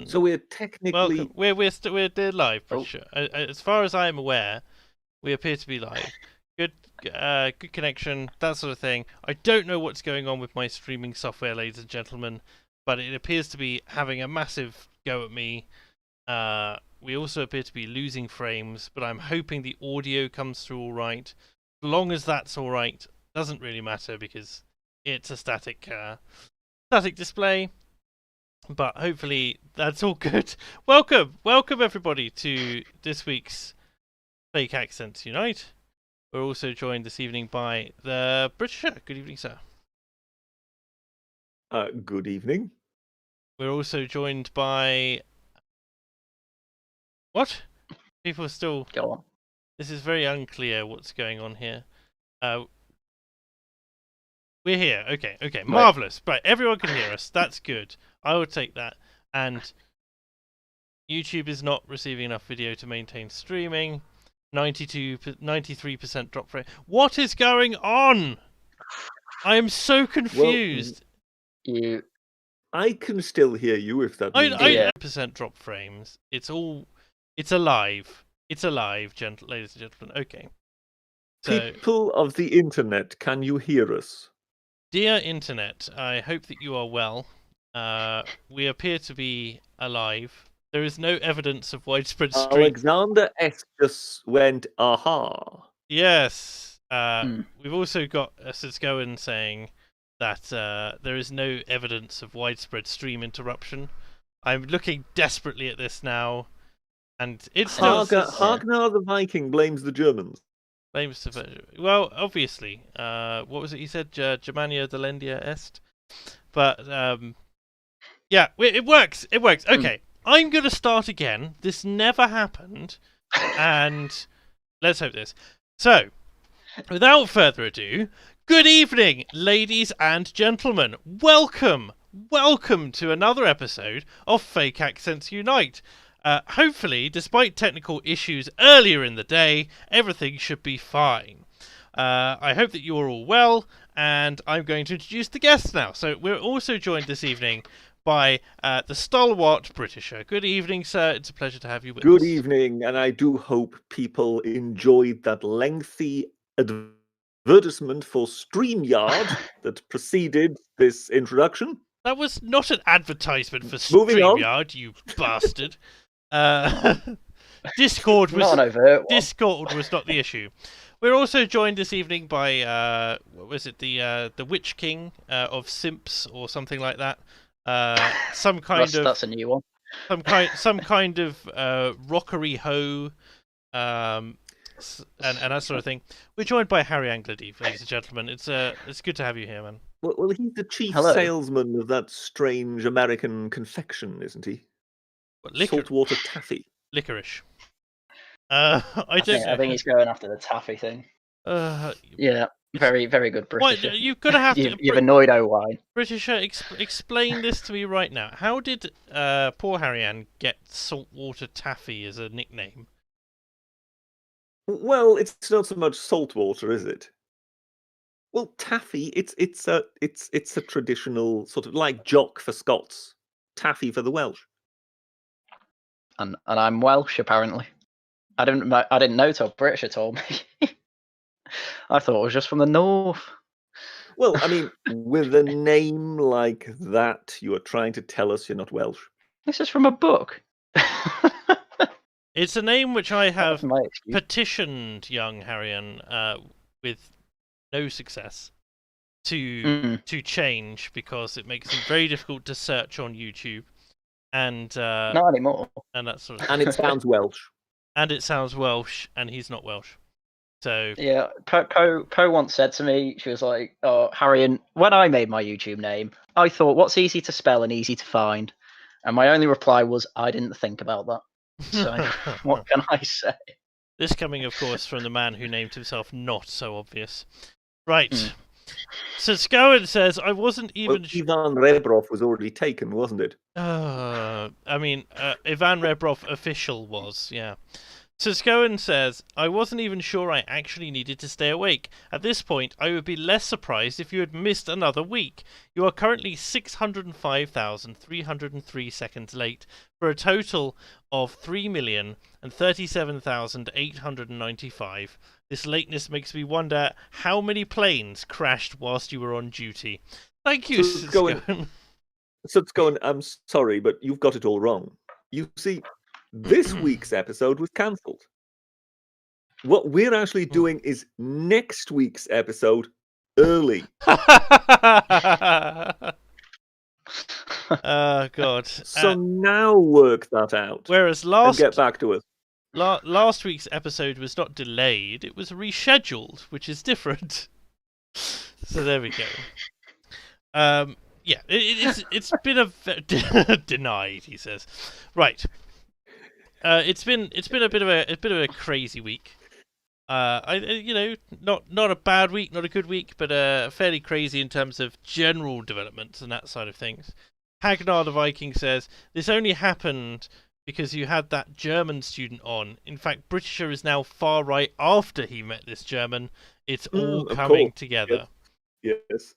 So we're technically... Welcome. We're live, pretty Oh. sure. As far as I am aware, we appear to be live. Good connection, that sort of thing. I don't know what's going on with my streaming software, ladies and gentlemen, but it appears to be having a massive go at me. We also appear to be losing frames, but I'm hoping the audio comes through all right. As long as that's all right, doesn't really matter because it's a static display. But hopefully that's all good. Welcome everybody to this week's Fake Accents Unite. We're also joined this evening by the Britisher. Good evening, sir. Good evening. We're also joined by... What? People are still... Go on. This is very unclear what's going on here. We're here. Okay. Marvellous. Right, everyone can hear us. That's good. I will take that. And YouTube is not receiving enough video to maintain streaming. 93% drop rate. What is going on? I am so confused. I can still hear you if that means... 90% drop frames. It's alive. It's alive, ladies and gentlemen. Okay. So, people of the internet, can you hear us? Dear internet, I hope that you are well. We appear to be alive. There is no evidence of widespread stream. Alexander S. just went, aha. Yes. We've also got Siskoan saying that there is no evidence of widespread stream interruption. I'm looking desperately at this now, and it's still... Hagnar the Viking blames the Germans. Well, obviously. What was it he said? Germania delendia est. But, yeah, it works. It works. Okay, I'm going to start again. This never happened. And let's hope this. So, without further ado, good evening, ladies and gentlemen. Welcome to another episode of Fake Accents Unite. Hopefully, despite technical issues earlier in the day, everything should be fine. I hope that you are all well, and I'm going to introduce the guests now. So we're also joined this evening by the stalwart Britisher. Good evening, sir. It's a pleasure to have you with us. Good evening, and I do hope people enjoyed that lengthy advertisement for StreamYard that preceded this introduction. That was not an advertisement for StreamYard, you bastard. Discord was not the issue. We're also joined this evening by what was it, the Witch King of Simps or something like that. That's a new one. Some kind of rockery hoe, and that sort of thing. We're joined by Haryan Glaeddyv, ladies and gentlemen. It's good to have you here, man. Well, he's the chief salesman of that strange American confection, isn't he? Saltwater taffy. Licorice. I think he's going after the taffy thing. Yeah, very, very good British. You're gonna have to. You've annoyed O'Wine. Britisher, explain this to me right now. How did poor Haryan get saltwater taffy as a nickname? Well, it's not so much saltwater, is it? Well, taffy, it's a traditional sort of like jock for Scots, taffy for the Welsh. And I'm Welsh apparently. I didn't know till Britisher told me. I thought it was just from the north. Well, I mean, with a name like that, you are trying to tell us you're not Welsh. This is from a book. It's a name which I have petitioned young Haryan with no success to change because it makes it very difficult to search on YouTube. And not anymore. And that sort of and it sounds Welsh. And it sounds Welsh, and he's not Welsh. So yeah, Po once said to me, she was like, "Oh, Haryan, when I made my YouTube name, I thought, what's easy to spell and easy to find?" And my only reply was, "I didn't think about that." So what can I say? This coming, of course, from the man who named himself Not So Obvious. Right. So Scowen says, I wasn't even... Ivan Rebrov was already taken, wasn't it? I mean, Ivan Rebrov official was, yeah. Siskoan says, I wasn't even sure I actually needed to stay awake. At this point, I would be less surprised if you had missed another week. You are currently 605,303 seconds late, for a total of 3,037,895. This lateness makes me wonder how many planes crashed whilst you were on duty. Thank you, Siskoan. Siskoan, I'm sorry, but you've got it all wrong. You see, this week's episode was cancelled. What we're actually doing is next week's episode early. Oh, God. So now work that out. Whereas and get back to us. Last week's episode was not delayed, it was rescheduled, which is different. So there we go. Yeah, it's been denied, he says. Right. It's been a bit of a crazy week. Not a bad week, not a good week, but fairly crazy in terms of general developments and that side of things. Hagnar the Viking says this only happened because you had that German student on. In fact, Britisher is now far right after he met this German. It's all coming together. Yes.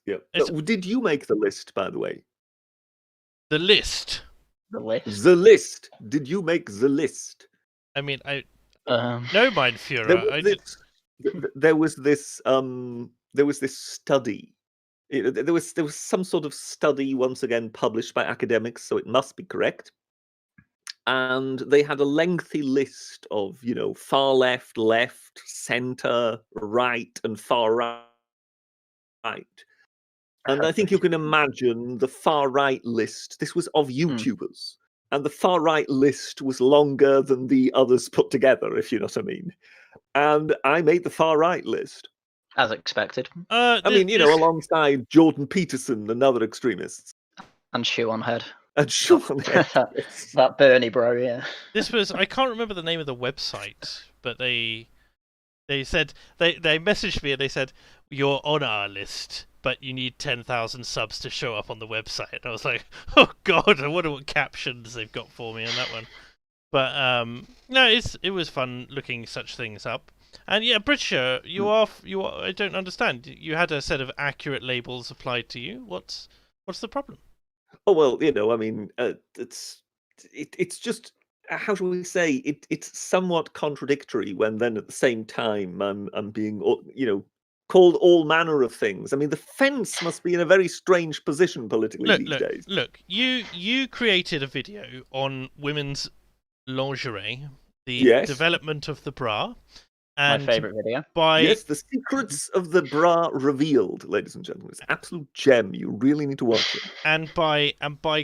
Did you make the list, by the way? The list. The list. The list. Did you make the list? I mean, no, mein Führer. There was this study. There was some sort of study once again published by academics, so it must be correct. And they had a lengthy list of, far left, center, right, and far right. And I think you can imagine the far right list. This was of YouTubers. And the far right list was longer than the others put together, if you know what I mean. And I made the far right list. As expected. Alongside Jordan Peterson and other extremists. And Shoe on Head. And Shoe on Head. That Bernie bro, yeah. This was, I can't remember the name of the website, but they said, they messaged me and they said, you're on our list, but you need 10,000 subs to show up on the website. And I was like, oh God, I wonder what captions they've got for me on that one. But no, it was fun looking such things up. And yeah, Britisher, you are. I don't understand. You had a set of accurate labels applied to you. What's the problem? Oh well, it's just, how shall we say, it's somewhat contradictory when then at the same time I'm being called all manner of things. I mean, the fence must be in a very strange position politically these days. Look, you created a video on women's lingerie, the development of the bra. And my favourite video. Yes, the secrets of the bra revealed, ladies and gentlemen. It's an absolute gem. You really need to watch it. And by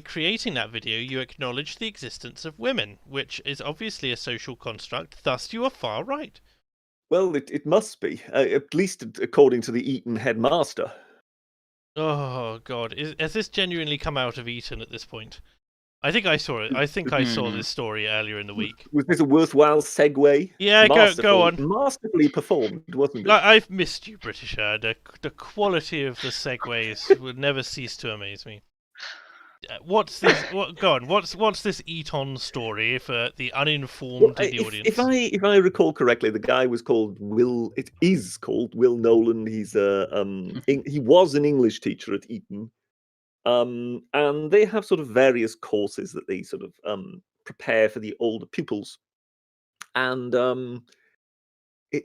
creating that video, you acknowledge the existence of women, which is obviously a social construct. Thus, you are far right. Well, it must be, at least according to the Eton headmaster. Oh God, has this genuinely come out of Eton at this point? I think I saw it. I think I saw this story earlier in the week. Was this a worthwhile segue? Yeah, go on. Masterfully performed, wasn't it? I've missed you, Britisher. The quality of the segues would never cease to amaze me. What's this? Go on. What's this Eton story for the uninformed in the audience? If I recall correctly, the guy was called Will. It is called Will Nolan. He's he was an English teacher at Eton. And they have sort of various courses that they sort of prepare for the older pupils. And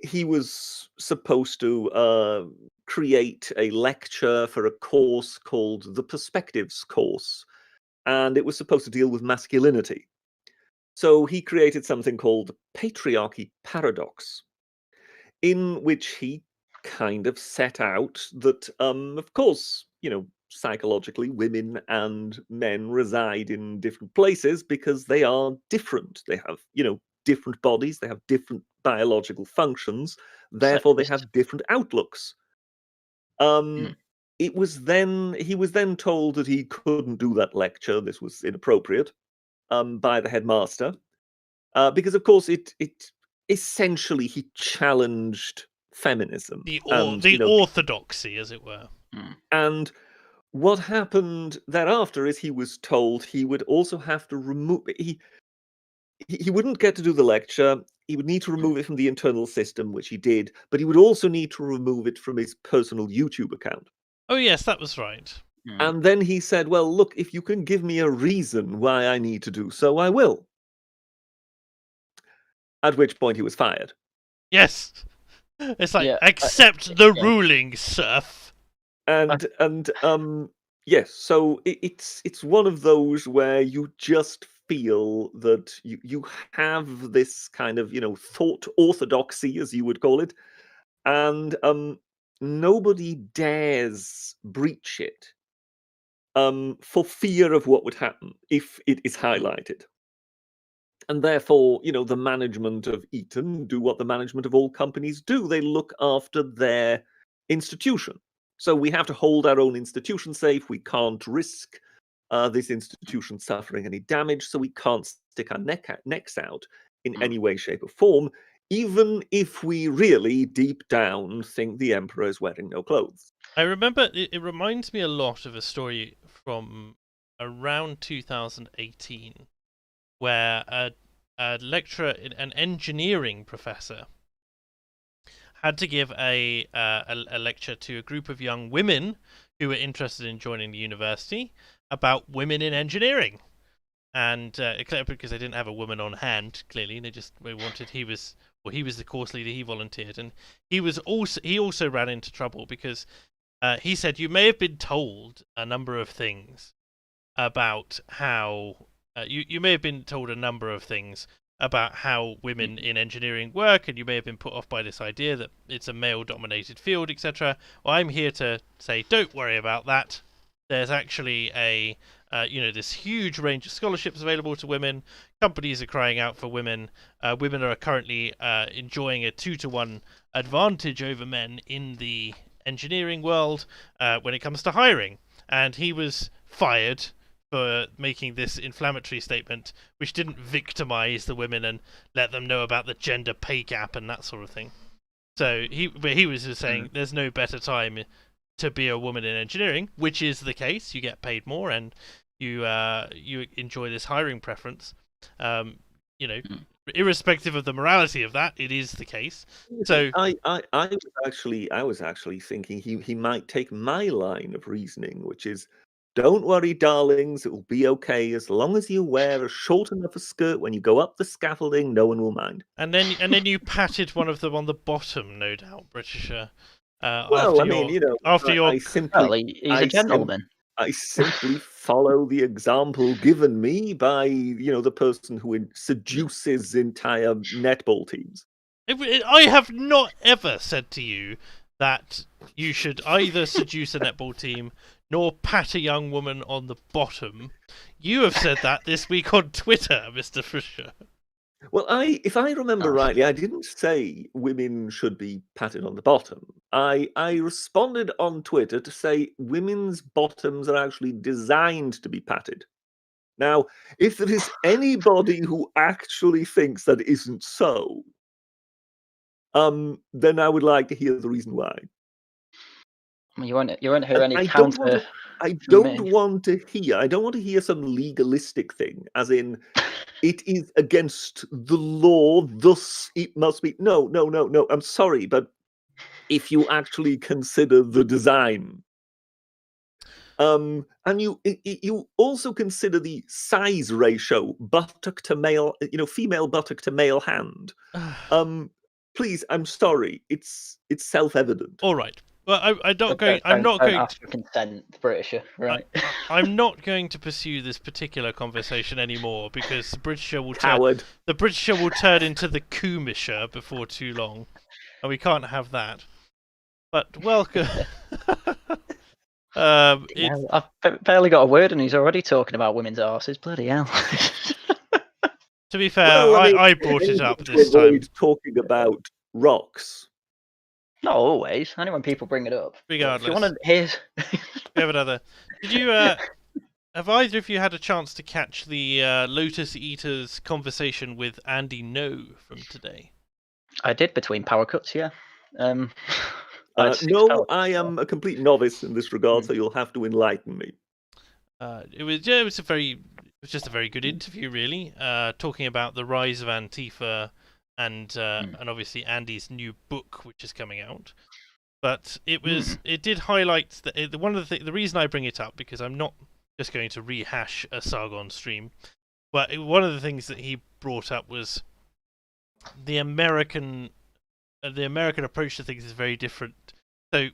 he was supposed to create a lecture for a course called the Perspectives course. And it was supposed to deal with masculinity. So he created something called the Patriarchy Paradox, in which he kind of set out that, of course, psychologically, women and men reside in different places because they are different. They have, different bodies. They have different biological functions. Therefore, they have different outlooks. He was then told that he couldn't do that lecture. This was inappropriate by the headmaster because, of course, it essentially he challenged feminism, the orthodoxy, as it were, and. What happened thereafter is he was told he would also have to remove. he wouldn't get to do the lecture. He would need to remove it from the internal system, which he did, but he would also need to remove it from his personal YouTube account. Oh yes, that was right. And then he said, well, look, if you can give me a reason why I need to do so, I will. At which point he was fired. Yes. It's like, Yeah, accept the ruling, serf. And yes, so it's one of those where you just feel that you have this kind of, thought orthodoxy, as you would call it, and nobody dares breach it for fear of what would happen if it is highlighted. And therefore, the management of Eton do what the management of all companies do. They look after their institution. So we have to hold our own institution safe. We can't risk this institution suffering any damage. So we can't stick our necks out in any way, shape, or form, even if we really deep down think the emperor is wearing no clothes. I remember, it reminds me a lot of a story from around 2018, where a lecturer, an engineering professor, had to give a lecture to a group of young women who were interested in joining the university about women in engineering. And because they didn't have a woman on hand, clearly, they wanted he was the course leader. He volunteered, and he also ran into trouble because he said, you may have been told a number of things about how you may have been told a number of things about how women in engineering work, and you may have been put off by this idea that it's a male-dominated field, etc. Well, I'm here to say, don't worry about that. There's actually this huge range of scholarships available to women. Companies are crying out for women. Women are currently enjoying a 2-to-1 advantage over men in the engineering world when it comes to hiring. And he was fired for making this inflammatory statement, which didn't victimize the women and let them know about the gender pay gap and that sort of thing. So he was just saying there's no better time to be a woman in engineering, which is the case. You get paid more and you enjoy this hiring preference. Irrespective of the morality of that, it is the case. So I was actually thinking he might take my line of reasoning, which is, don't worry, darlings, it will be okay as long as you wear a short enough a skirt when you go up the scaffolding. No one will mind. And then you patted one of them on the bottom, no doubt, Britisher. He's a gentleman. I simply follow the example given me by the person who seduces entire netball teams. I have not ever said to you that you should either seduce a netball team nor pat a young woman on the bottom. You have said that this week on Twitter, Mr. Fisher. Well, if I remember rightly, I didn't say women should be patted on the bottom. I responded on Twitter to say women's bottoms are actually designed to be patted. Now, if there is anybody who actually thinks that isn't so, then I would like to hear the reason why. You won't hear any counter. I don't want to hear some legalistic thing, as in, it is against the law, thus it must be. No. I'm sorry, but if you actually consider the design, and you also consider the size ratio, buttock to male, female buttock to male hand. Please, I'm sorry, it's self-evident. All right. Well, I'm not going ask for consent, Britisher, right? I'm not going to pursue this particular conversation anymore because the Britisher will turn into the Coomisher before too long, and we can't have that. But welcome. I've barely got a word, and he's already talking about women's arses. Bloody hell! To be fair, I brought it up this time. Talking about rocks. Not always. Only when people bring it up. Regardless. If you want to hear... We have another. Did you have either of you had a chance to catch the Lotus Eaters conversation with Andy No from today? I did, between power cuts, yeah. No, I am a complete novice in this regard, so you'll have to enlighten me. It was a very was just a very good interview, really, talking about the rise of Antifa and obviously Andy's new book, which is coming out. But it did highlight that one of the reason I bring it up, because I'm not just going to rehash a Sargon stream, but one of the things that he brought up was the American approach to things is very different. So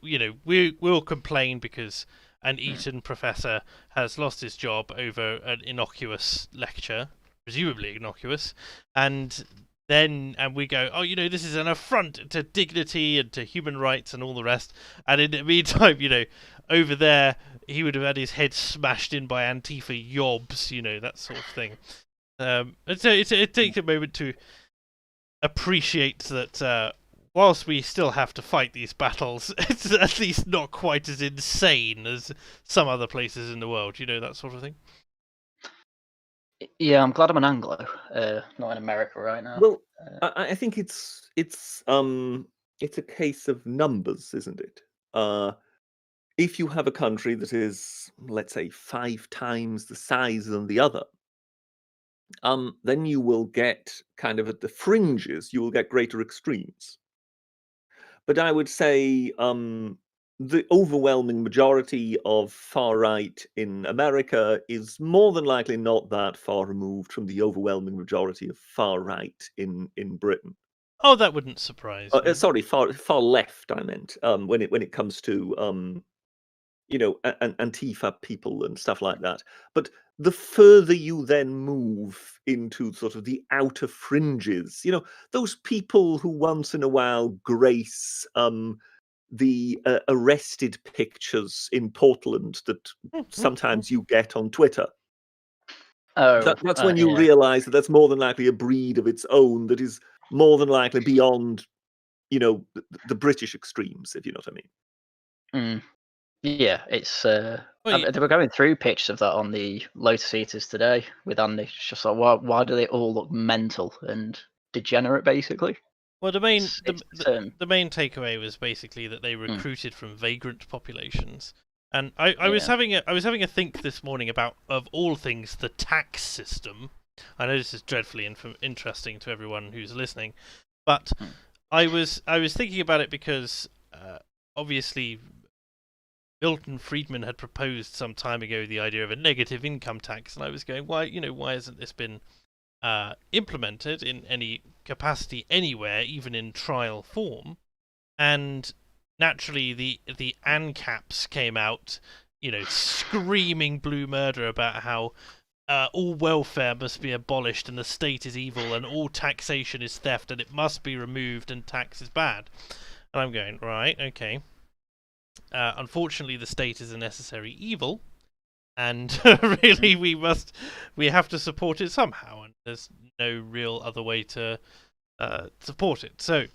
we'll complain because an Eton professor has lost his job over an innocuous lecture, presumably innocuous, and we go, oh, this is an affront to dignity and to human rights and all the rest. And in the meantime, over there, he would have had his head smashed in by Antifa yobs, that sort of thing. And so it takes a moment to appreciate that whilst we still have to fight these battles, it's at least not quite as insane as some other places in the world, that sort of thing. Yeah, I'm glad I'm an Anglo, not in America right now. Well, I think it's a case of numbers, isn't it? If you have a country that is, let's say, 5 times the size than the other, then you will get kind of at the fringes, you will get greater extremes. But I would say the overwhelming majority of far right in America is more than likely not that far removed from the overwhelming majority of far right in Britain. Oh, that wouldn't surprise me. Sorry, far left. I meant when it comes to Antifa people and stuff like that. But the further you then move into sort of the outer fringes, those people who once in a while grace the arrested pictures in Portland that sometimes you get on Twitter. That's when you realize that that's more than likely a breed of its own that is more than likely beyond, the British extremes, if you know what I mean. Yeah, it's they were going through pictures of that on the Lotus Eaters today with Andy. It's just like, why do they all look mental and degenerate, basically? Well, the main takeaway was basically that they recruited from vagrant populations, and I was having a think this morning about, of all things, the tax system. I know this is dreadfully interesting to everyone who's listening, but I was thinking about it because obviously Milton Friedman had proposed some time ago the idea of a negative income tax, and I was going, why hasn't this been implemented in any capacity anywhere, even in trial form? And naturally, the ANCAPs came out, screaming blue murder about how all welfare must be abolished and the state is evil and all taxation is theft and it must be removed and tax is bad. And I'm going, right, okay. Unfortunately, the state is a necessary evil, and really we have to support it somehow, and there's no real other way to support it. So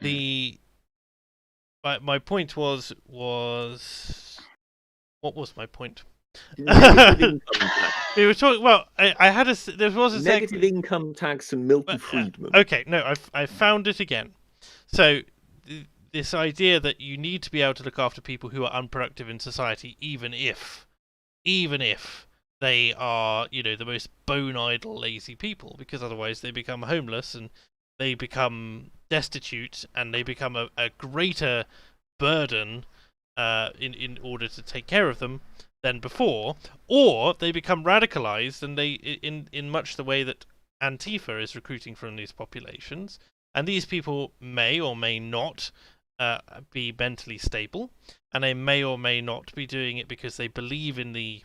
my point was what was my point? We were talking. Well, there was a negative income tax and Milton Friedman. Okay, no, I found it again. So this idea that you need to be able to look after people who are unproductive in society, even if they are, the most bone-idle, lazy people, because otherwise they become homeless and they become destitute and they become a greater burden in order to take care of them than before, or they become radicalized and they in much the way that Antifa is recruiting from these populations, and these people may or may not be mentally stable, and they may or may not be doing it because they believe in the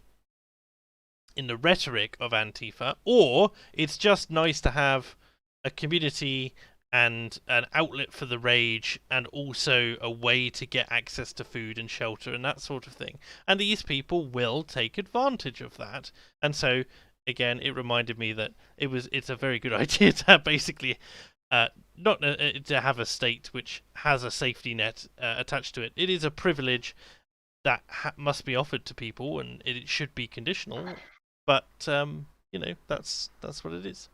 rhetoric of Antifa, or it's just nice to have a community and an outlet for the rage, and also a way to get access to food and shelter and that sort of thing. And these people will take advantage of that. And so, again, it reminded me that it's a very good idea to have basically not to have a state which has a safety net attached to it. It is a privilege that must be offered to people, and it should be conditional. But that's what it is.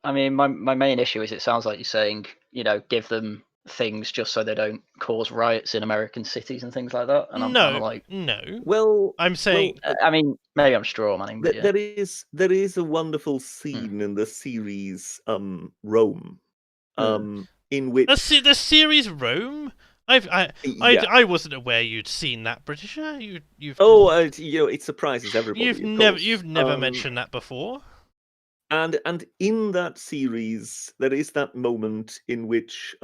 I mean, my main issue is it sounds like you're saying, give them things just so they don't cause riots in American cities and things like that. And I'm kind of like, no. Well, I'm saying, I mean, maybe I'm straw manning, but yeah. there is a wonderful scene in the series Rome, in which the series Rome. I wasn't aware you'd seen that, Britisher. You've it surprises everybody. You've never mentioned that before. And in that series, there is that moment in which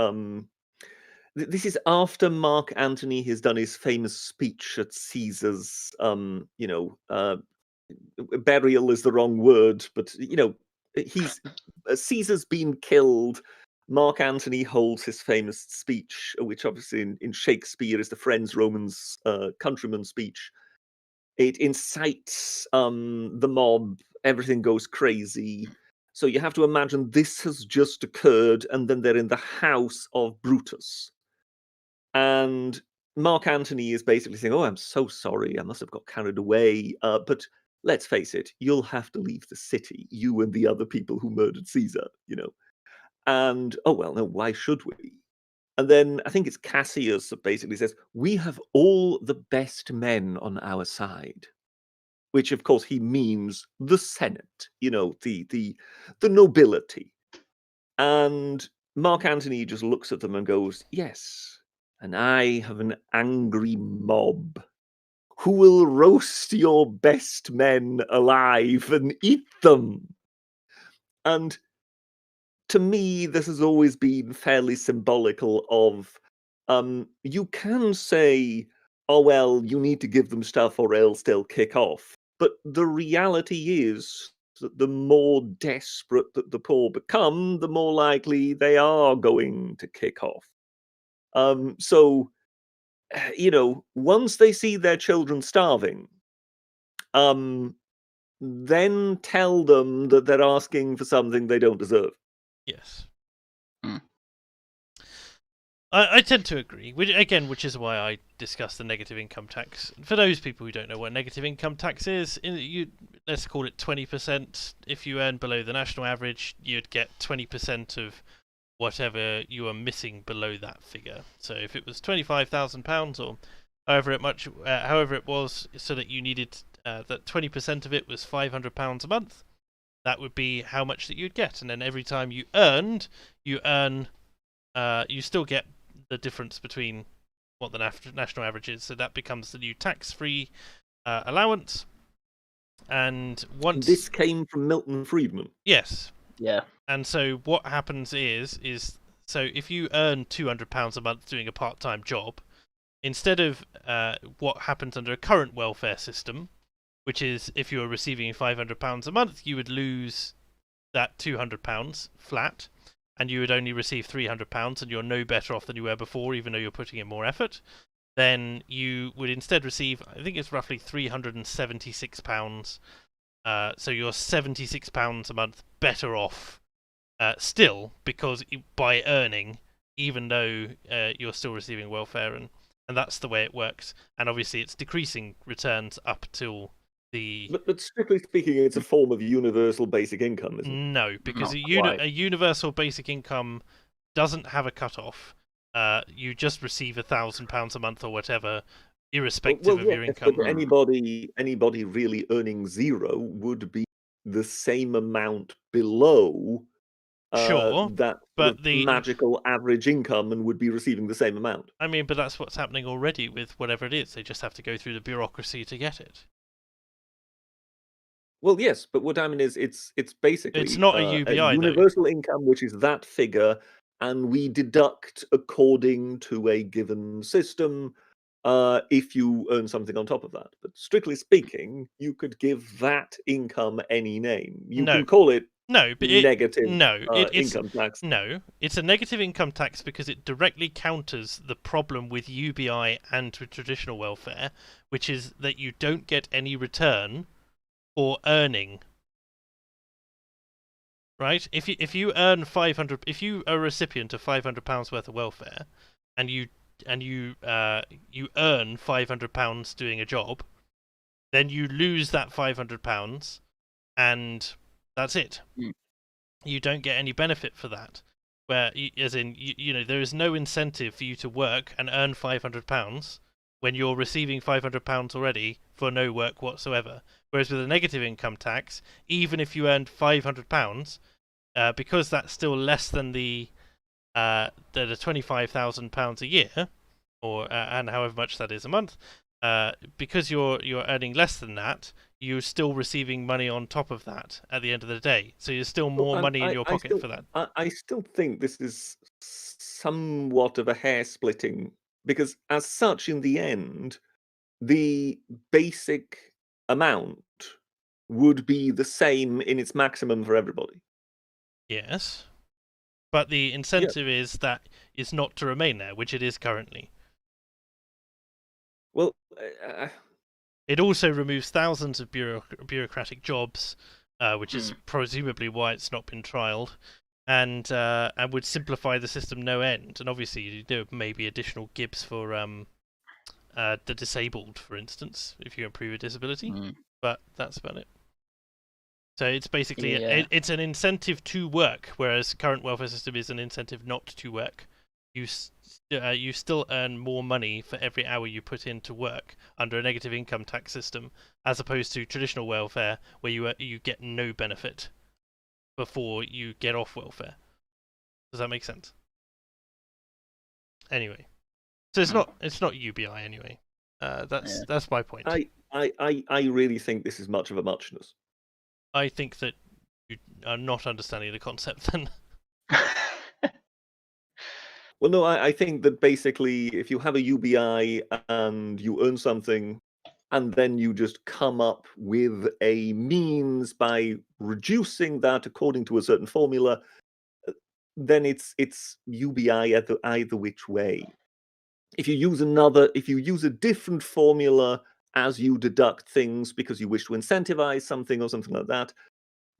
this is after Mark Antony has done his famous speech at Caesar's, burial is the wrong word, but he's Caesar's been killed. Mark Antony holds his famous speech, which obviously in Shakespeare is the Friends Romans countryman speech. It incites the mob. Everything goes crazy. So you have to imagine this has just occurred, and then they're in the house of Brutus. And Mark Antony is basically saying, "Oh, I'm so sorry. I must have got carried away. But let's face it, you'll have to leave the city, you and the other people who murdered Caesar, And, oh, well, no, why should we? And then I think it's Cassius that basically says, we have all the best men on our side. Which, of course, he means the Senate, the nobility. And Mark Antony just looks at them and goes, yes, and I have an angry mob who will roast your best men alive and eat them. And to me, this has always been fairly symbolical of, you can say, oh, well, you need to give them stuff or else they'll kick off. But the reality is that the more desperate that the poor become, the more likely they are going to kick off. So, once they see their children starving, then tell them that they're asking for something they don't deserve. Yes. I tend to agree, which is why I discuss the negative income tax. For those people who don't know what negative income tax is, let's call it 20%. If you earn below the national average, you'd get 20% of whatever you are missing below that figure. So if it was £25,000 or however it was, so that you needed that 20% of it was £500 a month, that would be how much that you'd get. And then every time you still get the difference between what the national average is. So that becomes the new tax-free allowance. And once this came from Milton Friedman. Yes. Yeah. And so what happens is so if you earn £200 a month doing a part-time job, instead of what happens under a current welfare system, which is if you are receiving £500 a month, you would lose that £200 flat, and you would only receive £300, and you're no better off than you were before, even though you're putting in more effort. Then you would instead receive, I think it's roughly £376. So you're £76 a month better off still, because by earning, even though you're still receiving welfare, and that's the way it works. And obviously it's decreasing returns up till the... But strictly speaking, it's a form of universal basic income, isn't it? No, because a universal basic income doesn't have a cut-off. You just receive £1,000 a month or whatever, irrespective of your income. But anybody really earning zero would be the same amount below that but the magical average income, and would be receiving the same amount. I mean, but that's what's happening already with whatever it is. They just have to go through the bureaucracy to get it. Well, yes, but what I mean is, it's basically it's not a UBI, a universal income, which is that figure, and we deduct according to a given system. If you earn something on top of that, but strictly speaking, you could give that income any name. You can call it negative income tax. No, it's a negative income tax because it directly counters the problem with UBI and with traditional welfare, which is that you don't get any return for earning. Right? If you earn £500, if you are a recipient of £500 worth of welfare, and you earn £500 doing a job, then you lose that £500, and that's it. You don't get any benefit for that. where, as in, there is no incentive for you to work and earn £500 when you're receiving £500 already for no work whatsoever. Whereas with a negative income tax, even if you earned £500, because that's still less than the £25,000 a year, or and however much that is a month, because you're earning less than that, you're still receiving money on top of that at the end of the day. So there's still more money in your pocket for that. I still think this is somewhat of a hair splitting, because as such, in the end, the basic amount would be the same in its maximum for everybody. Yes. But the incentive is that it's not to remain there, which it is currently. Well, it also removes thousands of bureaucratic jobs, which is presumably why it's not been trialled, and would simplify the system no end. And obviously, you do maybe additional GIBs for the disabled, for instance, if you improve a disability. But that's about it. So it's basically it's an incentive to work, whereas current welfare system is an incentive not to work. You still earn more money for every hour you put in to work under a negative income tax system, as opposed to traditional welfare, where you get no benefit before you get off welfare. Does that make sense? Anyway, so it's not UBI anyway. That's my point. I really think this is much of a muchness. I think that you are not understanding the concept then. Well, no, I think that basically if you have a UBI and you earn something and then you just come up with a means by reducing that according to a certain formula, then it's UBI either which way. If you use a different formula as you deduct things because you wish to incentivize something or something like that,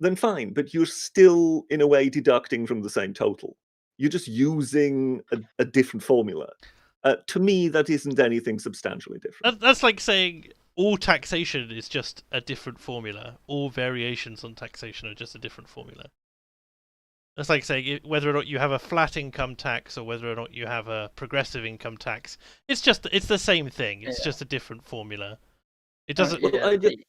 then fine, but you're still, in a way, deducting from the same total. You're just using a different formula. To me, that isn't anything substantially different. That's like saying all taxation is just a different formula. All variations on taxation are just a different formula. That's like saying whether or not you have a flat income tax or whether or not you have a progressive income tax. It's the same thing. It's just a different formula. It doesn't.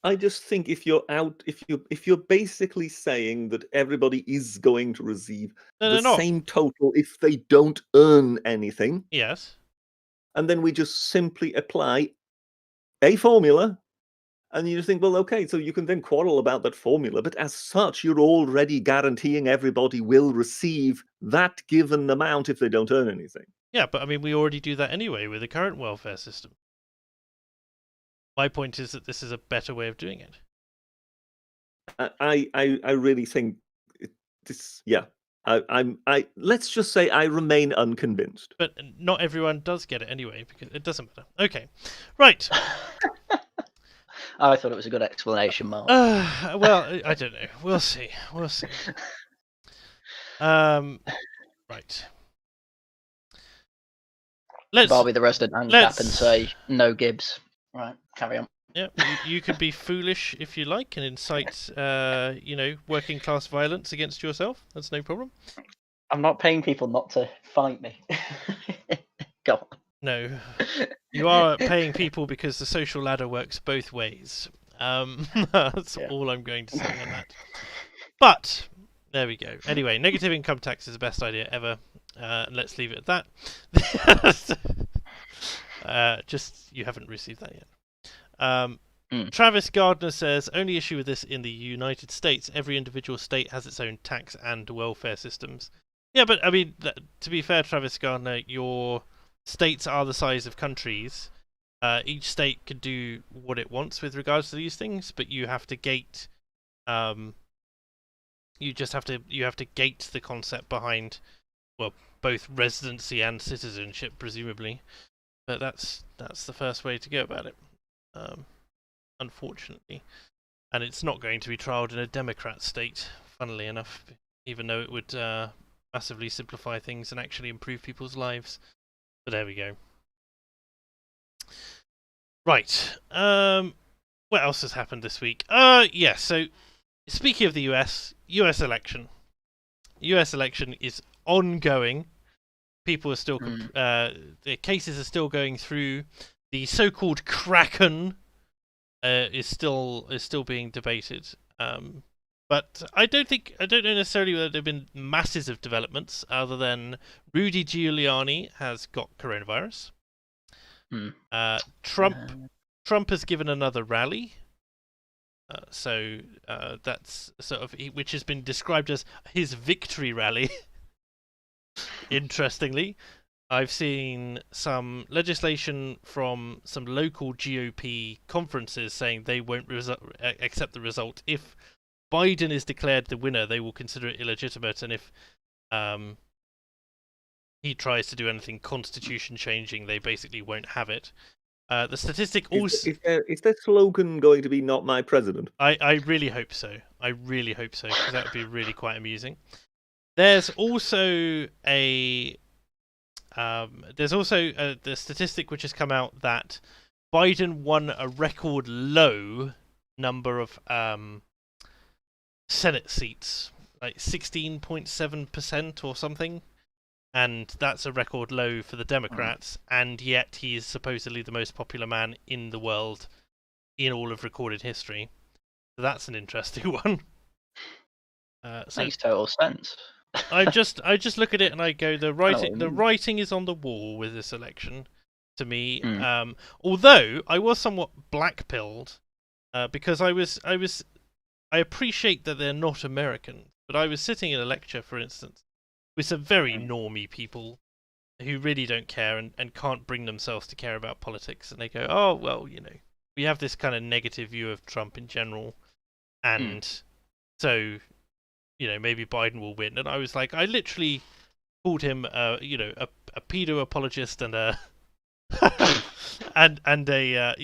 I just think if you're basically saying that everybody is going to receive the same total if they don't earn anything. Yes. And then we just simply apply a formula, and you just think, well, okay, so you can then quarrel about that formula, but as such, you're already guaranteeing everybody will receive that given amount if they don't earn anything. Yeah, but I mean, we already do that anyway with the current welfare system. My point is that this is a better way of doing it. I really think this. Yeah, let's just say I remain unconvinced. But not everyone does get it anyway, because it doesn't matter. Okay, right. I thought it was a good explanation, Mark. Well, I don't know. We'll see. Right. I'll be the resident ANCAP and say no Gibbs. Right, carry on. Yeah, you could be foolish if you like and incite, working class violence against yourself. That's no problem. I'm not paying people not to fight me. Go on. No, you are paying people because the social ladder works both ways. That's all I'm going to say on that. But there we go. Anyway, negative income tax is the best idea ever. Let's leave it at that. Just you haven't received that yet. Travis Gardner says, only issue with this in the United States. Every individual state has its own tax and welfare systems. Yeah, but I mean, to be fair, Travis Gardner, your states are the size of countries. Each state can do what it wants with regards to these things, but you have to gate. You have to gate the concept behind, well, both residency and citizenship, presumably. But that's the first way to go about it, unfortunately. And it's not going to be trialled in a Democrat state, funnily enough, even though it would massively simplify things and actually improve people's lives. But there we go. Right. What else has happened this week? So speaking of the US election. US election is ongoing. People are still the cases are still going through. The so-called Kraken is still being debated. But I don't know necessarily whether there have been masses of developments other than Rudy Giuliani has got coronavirus. Trump has given another rally. So that's sort of which has been described as his victory rally. Interestingly, I've seen some legislation from some local GOP conferences saying they won't accept the result. If Biden is declared the winner, they will consider it illegitimate, and if he tries to do anything constitution changing, they basically won't have it. The statistic also... Is their slogan going to be "Not my president"? I really hope so. I really hope so, because that would be really quite amusing. There's also the statistic which has come out that Biden won a record low number of Senate seats, like 16.7% or something. And that's a record low for the Democrats, and yet he is supposedly the most popular man in the world in all of recorded history. So that's an interesting one. Makes total sense. I just look at it and I go, the writing is on the wall with this election, to me. Although I was somewhat blackpilled because I appreciate that they're not American, but I was sitting in a lecture, for instance, with some very normie people who really don't care and can't bring themselves to care about politics, and they go, oh, well, we have this kind of negative view of Trump in general, and so, maybe Biden will win. And I was like, I literally called him, a pedo apologist and a... and a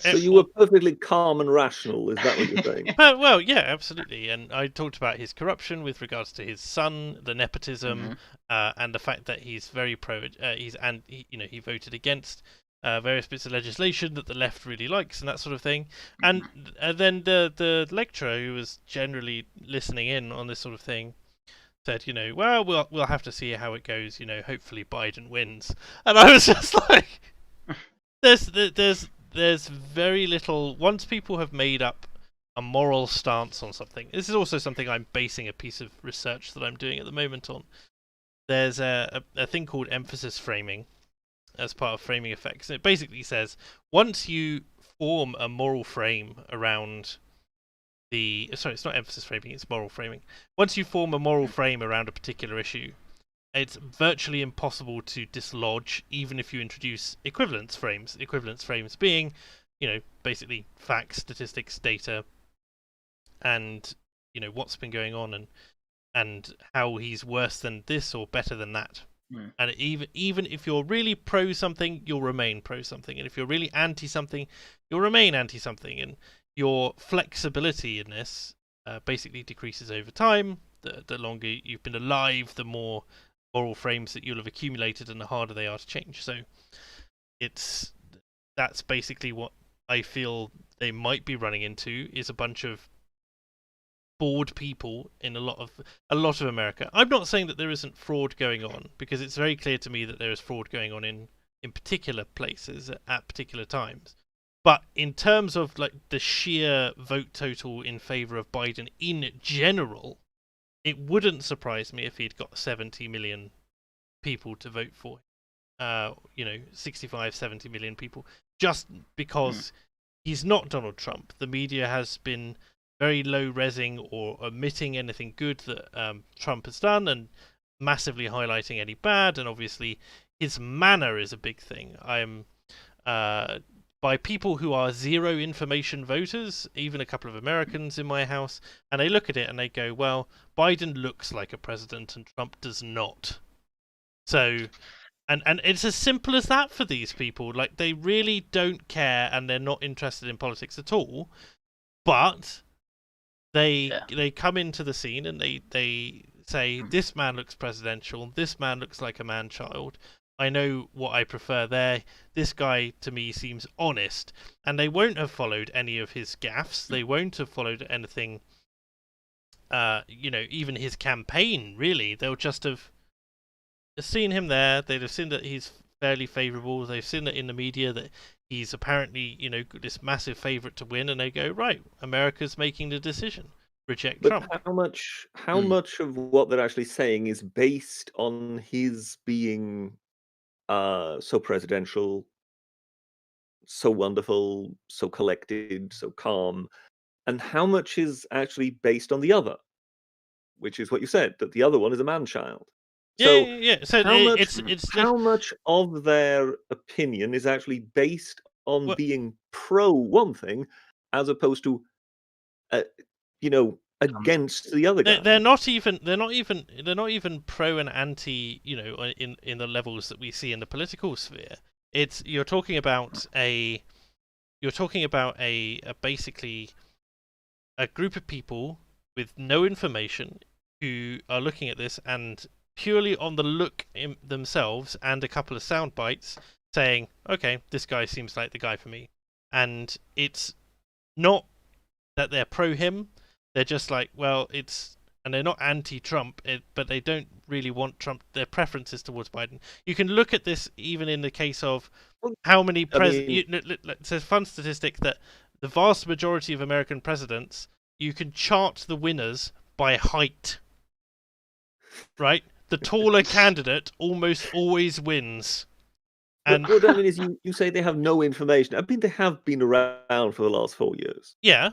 So you were perfectly calm and rational, is that what you're saying? Well, yeah, absolutely. And I talked about his corruption with regards to his son, the nepotism, and the fact that he's very he voted against various bits of legislation that the left really likes and that sort of thing. And then the lecturer, who was generally listening in on this sort of thing, said, well, we'll have to see how it goes. Hopefully Biden wins. And I was just like, there's very little. Once people have made up a moral stance on something, this is also something I'm basing a piece of research that I'm doing at the moment on. There's a thing called emphasis framing as part of framing effects. And it basically says once you form a moral frame around it's not emphasis framing, it's moral framing. Once you form a moral frame around a particular issue, it's virtually impossible to dislodge, even if you introduce equivalence frames. Equivalence frames being, basically facts, statistics, data, and, what's been going on and how he's worse than this or better than that. And even if you're really pro something, you'll remain pro something. And if you're really anti something, you'll remain anti something. And your flexibility in this basically decreases over time. The longer you've been alive, the more moral frames that you'll have accumulated and the harder they are to change. So that's basically what I feel they might be running into, is a bunch of bored people in a lot of America. I'm not saying that there isn't fraud going on, because it's very clear to me that there is fraud going on in particular places at particular times. But in terms of the sheer vote total in favor of Biden in general, it wouldn't surprise me if he'd got 70 million people to vote for him. 65, 70 million people, just because he's not Donald Trump. The media has been very low-resing or omitting anything good that Trump has done and massively highlighting any bad. And obviously his manner is a big thing. By people who are zero information voters, even a couple of Americans in my house, and they look at it and they go, well, Biden looks like a president and Trump does not. So, and it's as simple as that for these people. They really don't care and they're not interested in politics at all. But they come into the scene and they say, this man looks presidential, this man looks like a man-child. I know what I prefer there. This guy, to me, seems honest. And they won't have followed any of his gaffes. They won't have followed anything even his campaign, really, they'll just have seen him there. They'd have seen that he's fairly favourable. They've seen that in the media that he's apparently, this massive favourite to win, and they go, right, America's making the decision. Reject Trump. But how much of what they're actually saying is based on his being so presidential, so wonderful, so collected, so calm, and how much is actually based on the other, which is what you said, that the other one is a man-child. So yeah. So how much of their opinion is actually based on being pro one thing, as opposed to, against the other guy? They're not even pro and anti, in the levels that we see in the political sphere. You're talking about basically a group of people with no information who are looking at this and purely on the look in themselves and a couple of sound bites saying, okay, this guy seems like the guy for me. And it's not that they're pro him. They're just like, well, and they're not anti-Trump, but they don't really want Trump. Their preference is towards Biden. You can look at this even in the case of how many it's a fun statistic that the vast majority of American presidents, you can chart the winners by height. Right? The taller candidate almost always wins. And what I mean is, you say they have no information. I mean, they have been around for the last 4 years. Yeah,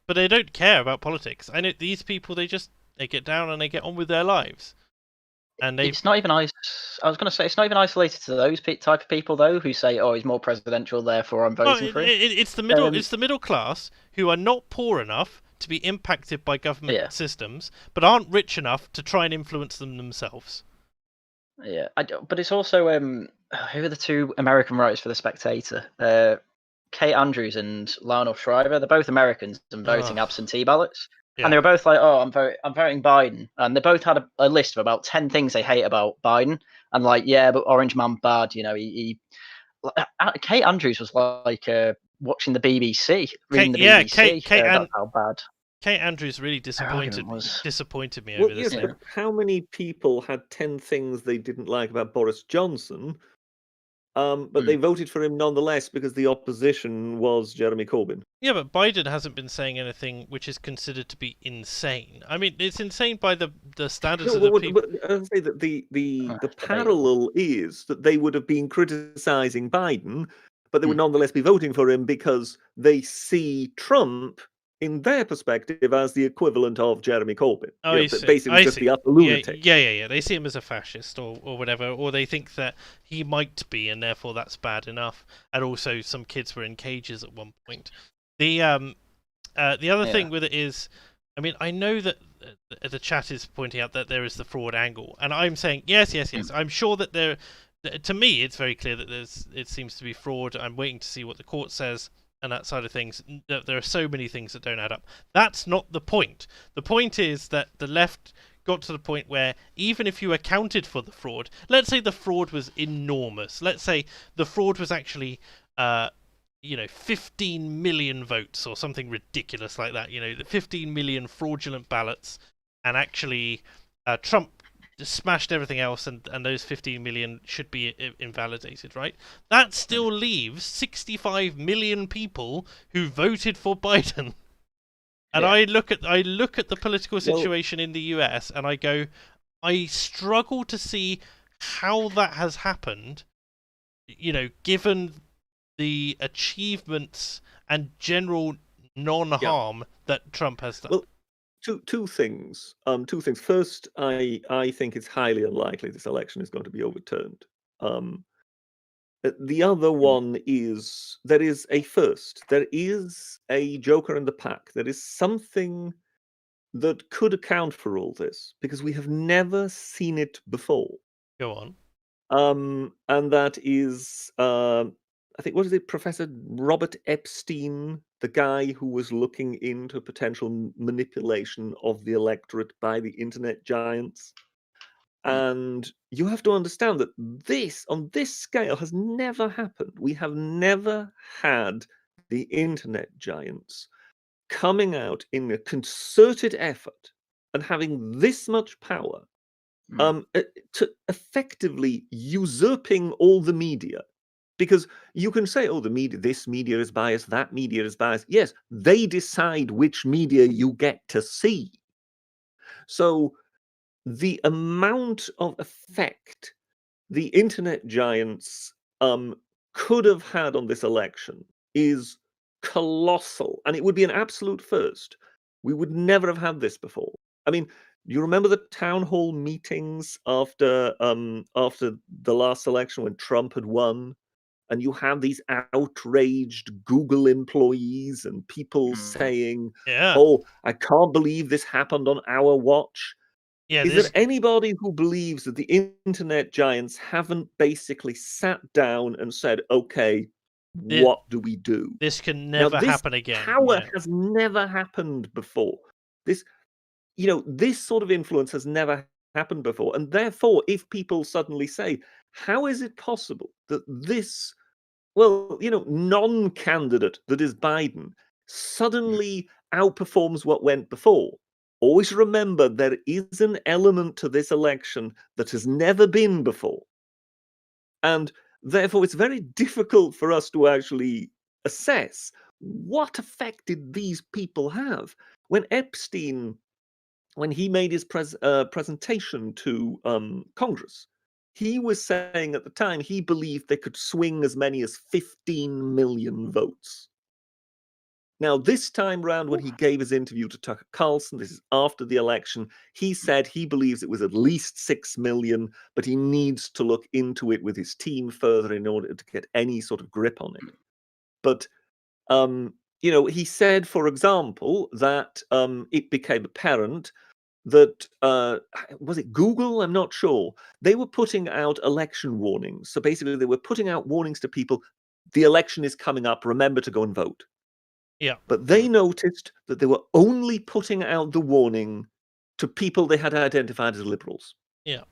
but they don't care about politics. I know these people, they get down and they get on with their lives. And it's not even I was going to say, it's not even isolated to those type of people though, who say, "Oh, he's more presidential, therefore I'm voting for him." It's the middle. It's the middle class who are not poor enough to be impacted by government systems, but aren't rich enough to try and influence them themselves. Yeah, but it's also who are the two American writers for The Spectator? Kate Andrews and Lionel Shriver. They're both Americans and voting absentee ballots. Yeah. And they were both like, "Oh, I'm voting Biden," and they both had a list of about 10 things they hate about Biden, and like, yeah, but Orange Man bad, he Kate Andrews was like watching the BBC, reading the BBC. That's how bad. Kate Andrews really disappointed me over this thing. How many people had 10 things they didn't like about Boris Johnson, but they voted for him nonetheless because the opposition was Jeremy Corbyn? Yeah, but Biden hasn't been saying anything which is considered to be insane. I mean, it's insane by the standards of the people. But I say that the parallel is that they would have been criticizing Biden, but they would nonetheless be voting for him because they see Trump, in their perspective, as the equivalent of Jeremy Corbyn. Basically just the upper lunatic. Yeah. They see him as a fascist or whatever, or they think that he might be, and therefore that's bad enough. And also, some kids were in cages at one point. The other thing with it is, I mean, I know that the chat is pointing out that there is the fraud angle, and I'm saying yes. I'm sure that there. To me, it's very clear that it seems to be fraud. I'm waiting to see what the court says. And that side of things, there are so many things that don't add up. That's not the point. The point is that the left got to the point where even if you accounted for the fraud, let's say the fraud was enormous. Let's say the fraud was actually, 15 million votes or something ridiculous like that. The 15 million fraudulent ballots, and actually Trump smashed everything else, and those 15 million should be invalidated, right? That still leaves 65 million people who voted for Biden. And I look at the political situation in the US, and I go, I struggle to see how that has happened, given the achievements and general non-harm that Trump has done. Well, Two things. First, I think it's highly unlikely this election is going to be overturned. The other one is there is a first. There is a joker in the pack. There is something that could account for all this because we have never seen it before. Go on. And that is, I think, what is it, Professor Robert Epstein, the guy who was looking into potential manipulation of the electorate by the internet giants. And you have to understand that this, on this scale, has never happened. We have never had the internet giants coming out in a concerted effort and having this much power, to effectively usurping all the media. Because you can say, oh, the media, this media is biased, that media is biased. Yes, they decide which media you get to see. So the amount of effect the internet giants could have had on this election is colossal, and it would be an absolute first. We would never have had this before. I mean, you remember the town hall meetings after the last election when Trump had won, and you had these outraged Google employees and people saying, Yeah. "Oh, I can't believe this happened on our watch." Yeah. Is there anybody who believes that the internet giants haven't basically sat down and said, okay, what do we do? This can Now, never this happen again. power has never happened before. This sort of influence has never happened before. And therefore, if people suddenly say, how is it possible that this, non-candidate that is Biden suddenly outperforms what went before? Always remember there is an element to this election that has never been before. And therefore, it's very difficult for us to actually assess what effect did these people have. When Epstein, when he made his presentation to Congress, he was saying at the time he believed they could swing as many as 15 million votes. Now, this time round, when he gave his interview to Tucker Carlson, this is after the election, he said he believes it was at least 6 million, but he needs to look into it with his team further in order to get any sort of grip on it. But, he said, for example, that it became apparent that, was it Google? I'm not sure. They were putting out election warnings. So basically, they were putting out warnings to people, the election is coming up, remember to go and vote. Yeah. But they noticed that they were only putting out the warning to people they had identified as liberals. Yeah.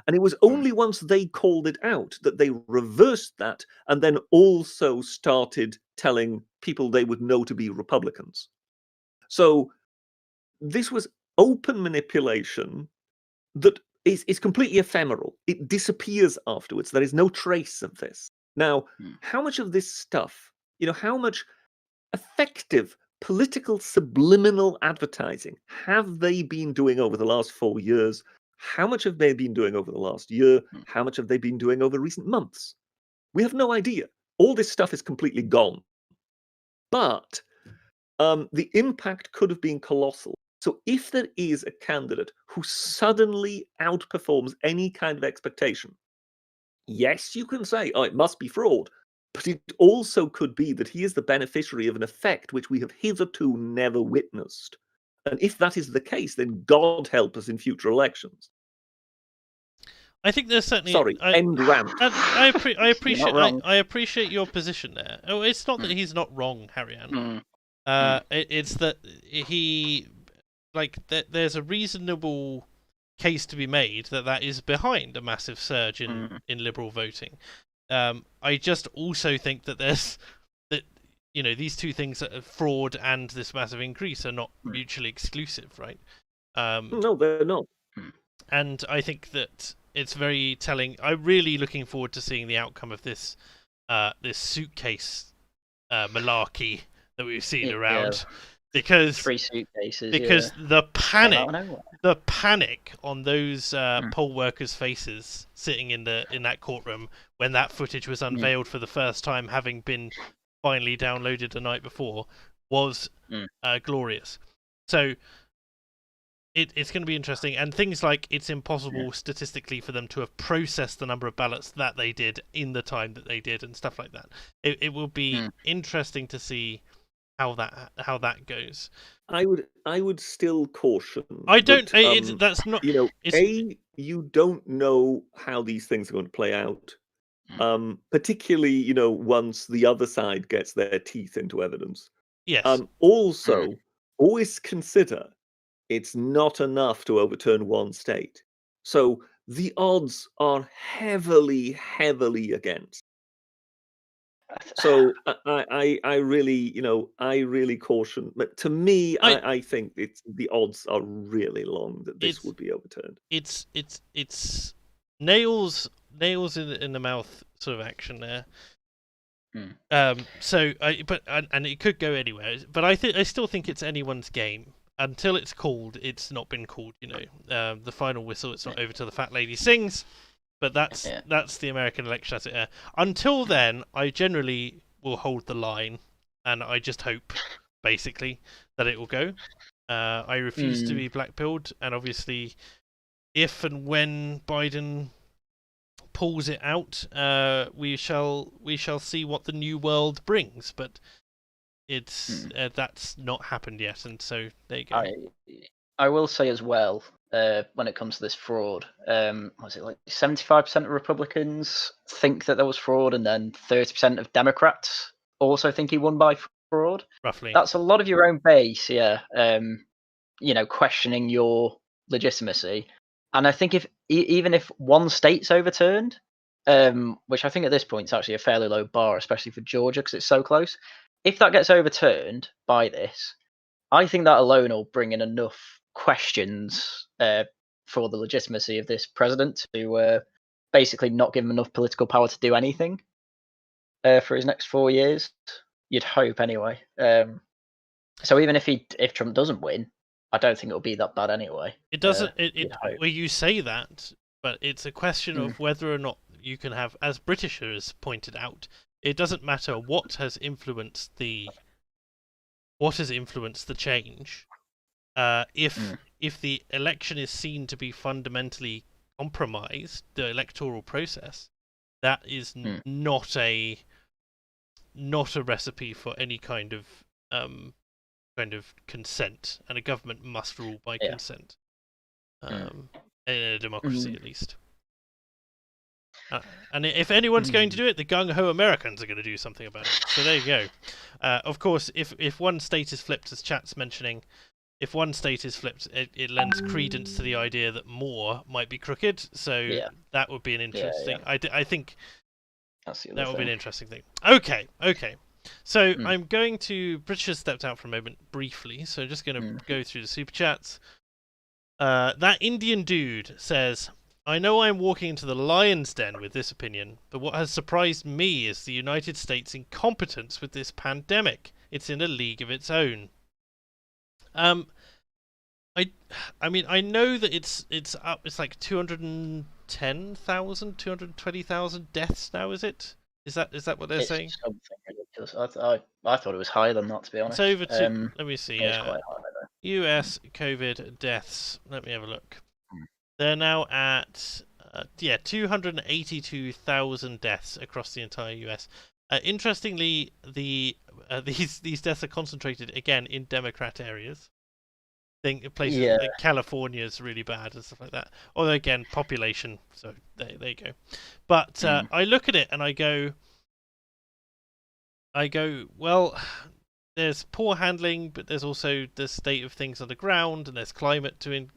And it was only once they called it out that they reversed that and then also started telling people they would know to be Republicans. So this was open manipulation that is completely ephemeral. It disappears afterwards. There is no trace of this. Now, how much of this stuff, how much effective political subliminal advertising have they been doing over the last 4 years? How much have they been doing over the last year? How much have they been doing over recent months? We have no idea. All this stuff is completely gone. But the impact could have been colossal. So if there is a candidate who suddenly outperforms any kind of expectation, yes, you can say, oh, it must be fraud. But it also could be that he is the beneficiary of an effect which we have hitherto never witnessed. And if that is the case, then God help us in future elections. I think there's certainly. Sorry, end rant. I appreciate your position there. Oh, it's not that he's not wrong, Haryan. It's that there's a reasonable case to be made that is behind a massive surge in liberal voting. I just also think that these two things, fraud and this massive increase, are not mutually exclusive, right? No, they're not. And I think that it's very telling. I'm really looking forward to seeing the outcome of this suitcase malarkey that we've seen around. Because 3 suitcases. Because the panic on those poll workers' faces sitting in that courtroom when that footage was unveiled for the first time, having been finally downloaded the night before, was glorious. So it's going to be interesting, and things like it's impossible statistically for them to have processed the number of ballots that they did in the time that they did, and stuff like that. It will be interesting to see how that goes. I would still caution. I don't. That, that's not. You don't know how these things are going to play out. Particularly, once the other side gets their teeth into evidence. Yes. Also, always consider it's not enough to overturn one state. So the odds are heavily, heavily against. So I really, I really caution. But to me, I think the odds are really long that this would be overturned. It's nails in the mouth sort of action there. So and it could go anywhere, but I still think it's anyone's game until it's called. It's not been called, the final whistle. It's not over till the fat lady sings. But that's the American election as it is. Until then, I generally will hold the line, and I just hope, basically, that it will go. I refuse to be blackpilled, and obviously, if and when Biden pulls it out, we shall see what the new world brings. But it's that's not happened yet, and so there you go. I will say as well, when it comes to this fraud, was it like 75% of Republicans think that there was fraud, and then 30% of Democrats also think he won by fraud? Roughly. That's a lot of your own base, questioning your legitimacy. And I think even if one state's overturned, which I think at this point is actually a fairly low bar, especially for Georgia because it's so close, if that gets overturned by this, I think that alone will bring in enough questions for the legitimacy of this president to basically not give him enough political power to do anything for his next 4 years. You'd hope anyway. So even if Trump doesn't win, I don't think it'll be that bad anyway. It doesn't. Well, you say that, but it's a question of whether or not you can have, as Britishers pointed out, it doesn't matter what has influenced the change. If the election is seen to be fundamentally compromised, the electoral process, that is not a recipe for any kind of consent, and a government must rule by consent, in a democracy at least. And if anyone's going to do it, the gung-ho Americans are going to do something about it. So there you go. Of course, if one state is flipped, as chat's mentioning, if one state is flipped, it lends credence to the idea that more might be crooked. So that would be an interesting. I think that would be an interesting thing. Okay. So I'm going to. British has stepped out for a moment briefly, so just going to go through the super chats. That Indian dude says, I know I'm walking into the lion's den with this opinion, but what has surprised me is the United States' incompetence with this pandemic. It's in a league of its own. I mean, I know that it's up. It's like 210,000, 220,000 deaths now. Is it? Is that what they're saying? Something ridiculous. I thought it was higher than that, to be honest. It's over to. Let me see. It's quite high, U.S. COVID deaths. Let me have a look. They're now at 282,000 deaths across the entire U.S. Interestingly, these deaths are concentrated again in Democrat areas. Places like California is really bad and stuff like that. Although again, population. So there you go. But I look at it and I go, well, there's poor handling, but there's also the state of things on the ground, and there's climate to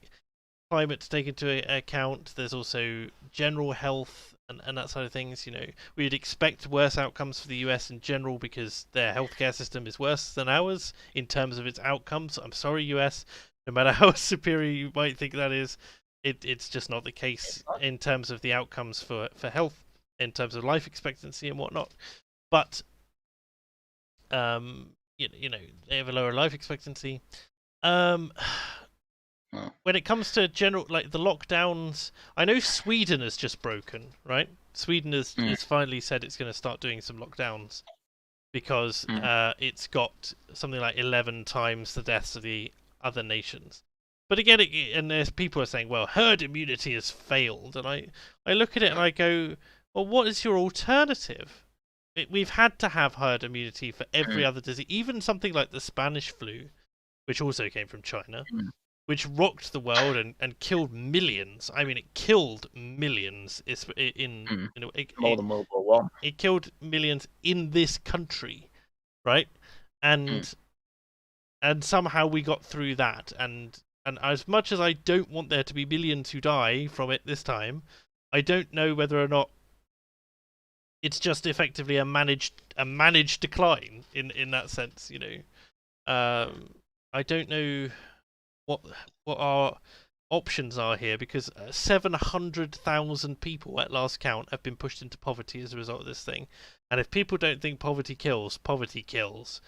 take into account. There's also general health and that side of things. We'd expect worse outcomes for the US in general because their healthcare system is worse than ours in terms of its outcomes. I'm sorry, US. No matter how superior you might think that is, it's just not the case in terms of the outcomes for health, in terms of life expectancy and whatnot. But they have a lower life expectancy. When it comes to general, like the lockdowns, I know Sweden has just broken, right? Sweden has finally said it's going to start doing some lockdowns because it's got something like 11 times the deaths of the other nations. But again, and there's people are saying, well, herd immunity has failed. And I look at it and I go, well, what is your alternative? We've had to have herd immunity for every other disease, even something like the Spanish flu, which also came from China, which rocked the world and killed millions. I mean, it killed millions more than World War One. It killed millions in this country, right? And somehow we got through that. And as much as I don't want there to be millions who die from it this time, I don't know whether or not it's just effectively a managed decline in that sense. You know, I don't know what our options are here, because 700,000 people at last count have been pushed into poverty as a result of this thing, and if people don't think poverty kills, poverty kills.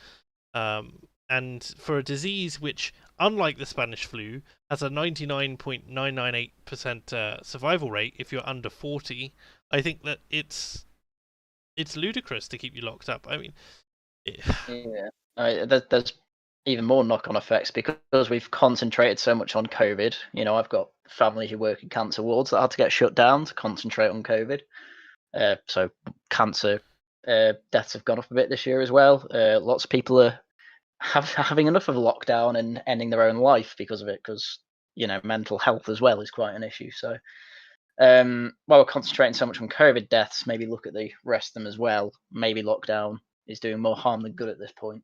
And for a disease which, unlike the Spanish flu, has a 99.998% survival rate if you're under 40, I think that it's ludicrous to keep you locked up. I mean, Yeah, there's even more knock-on effects because we've concentrated so much on COVID. You know, I've got family who work in cancer wards that had to get shut down to concentrate on COVID. So cancer deaths have gone up a bit this year as well. Lots of people are having enough of a lockdown and ending their own life because of it, because, you know, mental health as well is quite an issue. So while we're concentrating so much on COVID deaths, maybe look at the rest of them as well. Maybe lockdown is doing more harm than good at this point.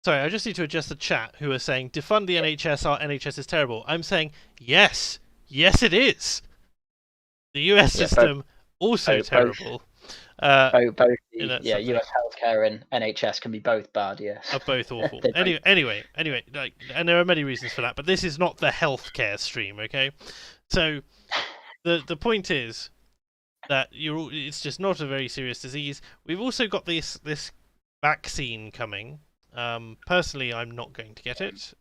Sorry, I just need to adjust the chat, who are saying defund the NHS, our NHS is terrible. I'm saying yes it is. The US system also terrible. Both US healthcare and NHS can be both bad, yes. Are both awful. Anyway, like, and there are many reasons for that, but this is not the healthcare stream, okay? So the point is that it's just not a very serious disease. We've also got this vaccine coming. Personally, I'm not going to get it.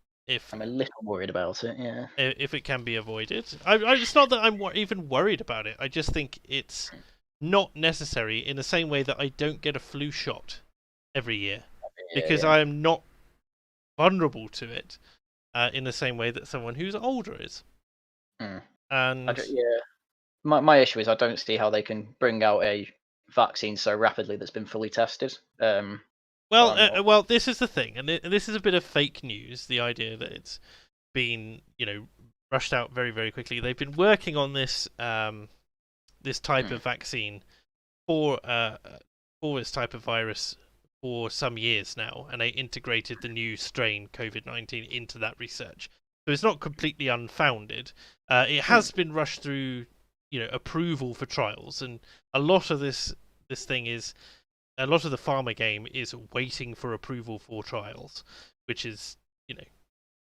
I'm a little worried about it, yeah. If it can be avoided. It's not that I'm even worried about it. I just think it's not necessary, in the same way that I don't get a flu shot every year, because I am not vulnerable to it in the same way that someone who's older is. And my issue is I don't see how they can bring out a vaccine so rapidly that's been fully tested. Well, this is the thing, and this is a bit of fake news. The idea that it's been, you know, rushed out very, very quickly. They've been working on this this type of vaccine for this type of virus for some years now, and they integrated the new strain COVID-19 into that research. So it's not completely unfounded. It has been rushed through, you know, approval for trials, and a lot of this thing is, a lot of the pharma game is waiting for approval for trials, which is, you know,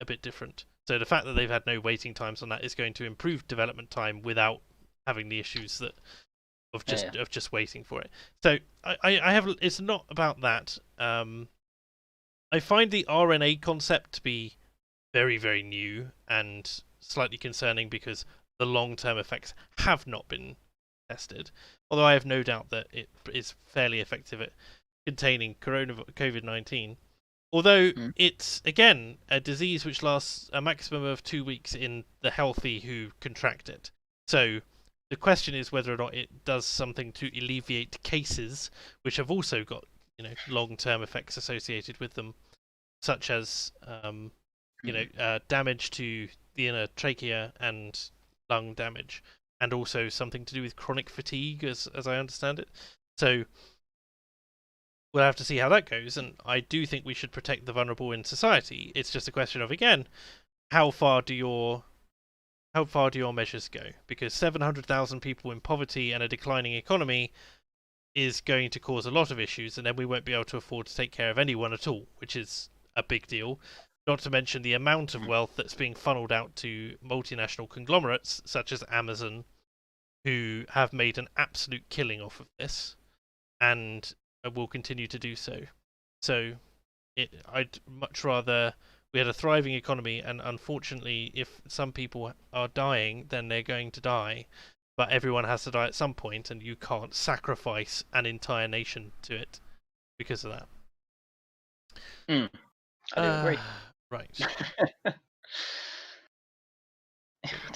a bit different. So the fact that they've had no waiting times on that is going to improve development time without having the issues that of just waiting for it. So I have, it's not about that. I find the RNA concept to be very, very new and slightly concerning, because the long-term effects have not been tested. Although I have no doubt that it is fairly effective at containing COVID-19. Although it's, again, a disease which lasts a maximum of 2 weeks in the healthy who contract it. So the question is whether or not it does something to alleviate cases, which have also got, you know, long-term effects associated with them, such as damage to the inner trachea and lung damage, and also something to do with chronic fatigue, as I understand it. So we'll have to see how that goes, and I do think we should protect the vulnerable in society. It's just a question of, again, how far do your measures go? Because 700,000 people in poverty and a declining economy is going to cause a lot of issues, and then we won't be able to afford to take care of anyone at all, which is a big deal. Not to mention the amount of wealth that's being funneled out to multinational conglomerates such as Amazon, who have made an absolute killing off of this, and will continue to do so. So I'd much rather we had a thriving economy, and unfortunately, if some people are dying, then they're going to die. But everyone has to die at some point, and you can't sacrifice an entire nation to it because of that. I do agree. Right.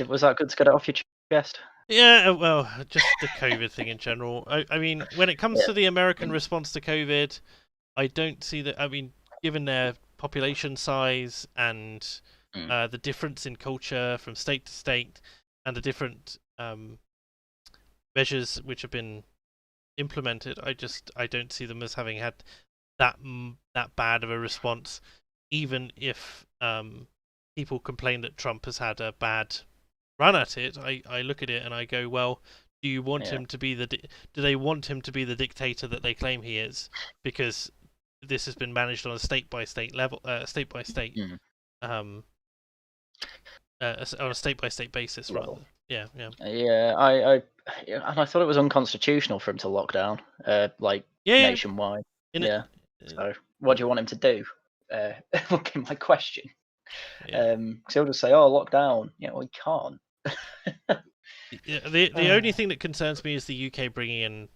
Was that good to get it off your chest? Yeah, well, just the COVID thing in general. I mean, when it comes to the American response to COVID, I don't see that. I mean, given their population size and the difference in culture from state to state, and the different measures which have been implemented, I don't see them as having had that bad of a response. Even if people complain that Trump has had a bad run at it, I look at it and I go, well, Do you want him to be do they want him to be the dictator that they claim he is? Because this has been managed on a state by state level, state by state, on a state by state basis, rather. Yeah. I thought it was unconstitutional for him to lock down, nationwide. So, what do you want him to do? Look at my question. Because he'll just say, "Oh, lockdown." Yeah, well, he can't. The only thing that concerns me is the UK bringing in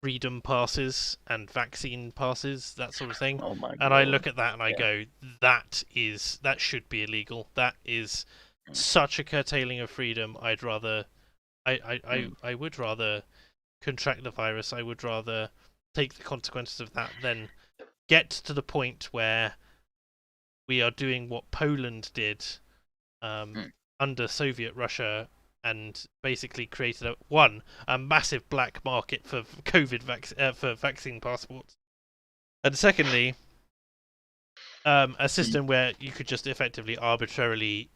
freedom passes and vaccine passes, that sort of thing. Oh my God. And I look at that and I go, that should be illegal. That is such a curtailing of freedom. I would rather contract the virus. I would rather take the consequences of that than get to the point where we are doing what Poland did under Soviet Russia, and basically created a massive black market for COVID for vaccine passports, and secondly, a system where you could just effectively arbitrarily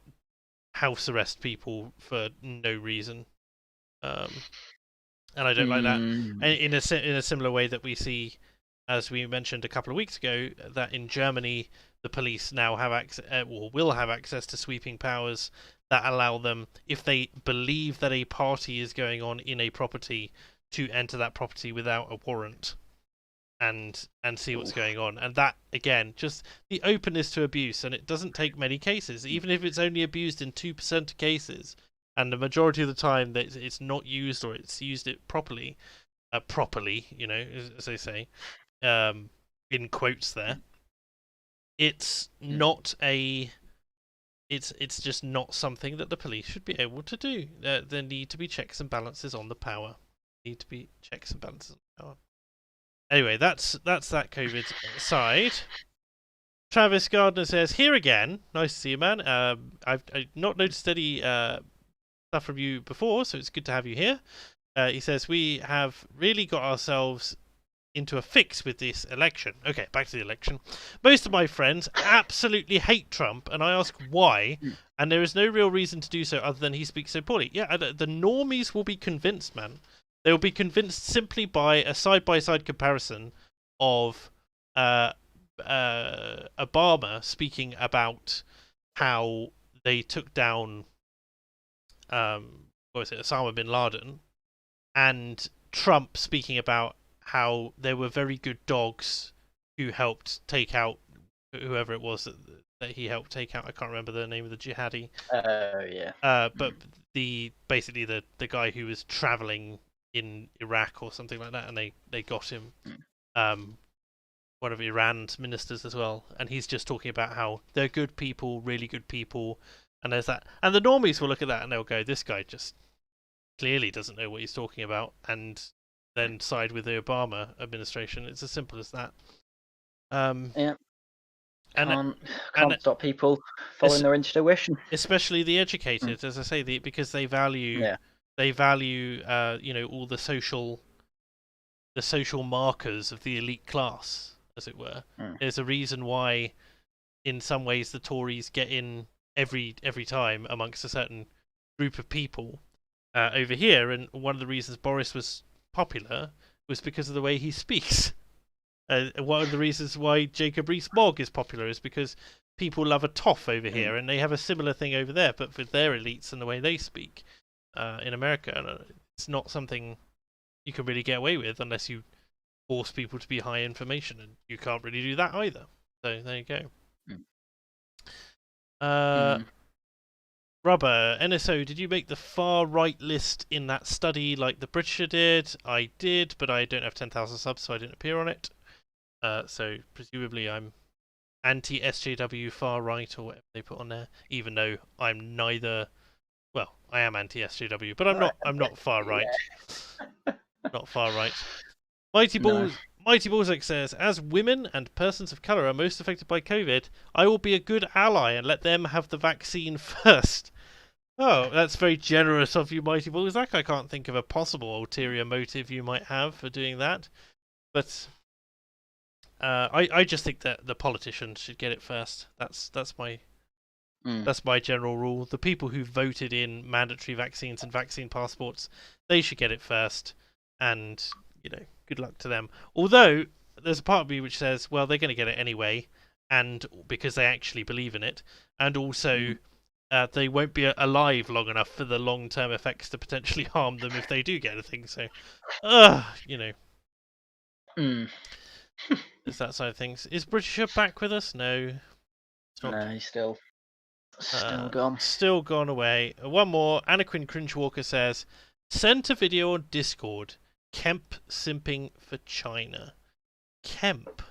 house arrest people for no reason, and I don't like that. And in a similar way that we see, as we mentioned a couple of weeks ago, that in Germany the police now have access, or will have access to sweeping powers that allow them, if they believe that a party is going on in a property, to enter that property without a warrant and see what's going on. And that, again, just the openness to abuse, and it doesn't take many cases, even if it's only abused in 2% of cases, and the majority of the time that it's not used, or it's used it properly, as they say, in quotes there, it's not it's just not something that the police should be able to do. There need to be checks and balances on the power. Anyway, that's that COVID side. Travis Gardner says, "Here again. Nice to see you, man. I've not noticed any stuff from you before, so it's good to have you here." He says, "We have really got ourselves into a fix with this election." Okay, back to the election. "Most of my friends absolutely hate Trump, and I ask why, and there is no real reason to do so other than he speaks so poorly." Yeah, the normies will be convinced, man. They will be convinced simply by a side-by-side comparison of Obama speaking about how they took down Osama bin Laden, and Trump speaking about how there were very good dogs who helped take out whoever it was that he helped take out. I can't remember the name of the jihadi. But basically the guy who was traveling in Iraq or something like that, and they got him. One of Iran's ministers as well, and he's just talking about how they're good people, really good people, and there's that. And the normies will look at that and they'll go, "This guy just clearly doesn't know what he's talking about," and then side with the Obama administration. It's as simple as that. Can't stop people following their intuition, especially the educated, as I say, because they value all the social markers of the elite class, as it were. There's a reason why, in some ways, the Tories get in every time amongst a certain group of people over here, and one of the reasons Boris was popular was because of the way he speaks. One of the reasons why Jacob Rees-Mogg is popular is because people love a toff over here, and they have a similar thing over there, but with their elites and the way they speak in America. And it's not something you can really get away with unless you force people to be high information, and you can't really do that either. So there you go. Rubber, NSO, did you make the far right list in that study like the Britisher did? I did, but I don't have 10,000 subs, so I didn't appear on it. So presumably I'm anti-SJW far right, or whatever they put on there, even though I'm neither. Well, I am anti-SJW, but I'm not far right. Not far right. Mighty Ballsack says, "As women and persons of colour are most affected by COVID, I will be a good ally and let them have the vaccine first." Oh, that's very generous of you, Mighty Ballsack. I can't think of a possible ulterior motive you might have for doing that. But I just think that the politicians should get it first. That's my That's my general rule. The people who voted in mandatory vaccines and vaccine passports, they should get it first. And, good luck to them. Although, there's a part of me which says, well, they're going to get it anyway, and because they actually believe in it. And also, they won't be alive long enough for the long-term effects to potentially harm them if they do get anything. So, There's that side of things. Is Britisher back with us? No. No, he's still gone. Still gone away. One more. Anaquin Cringewalker says, sent a video on Discord. Kemp simping for China. Kemp.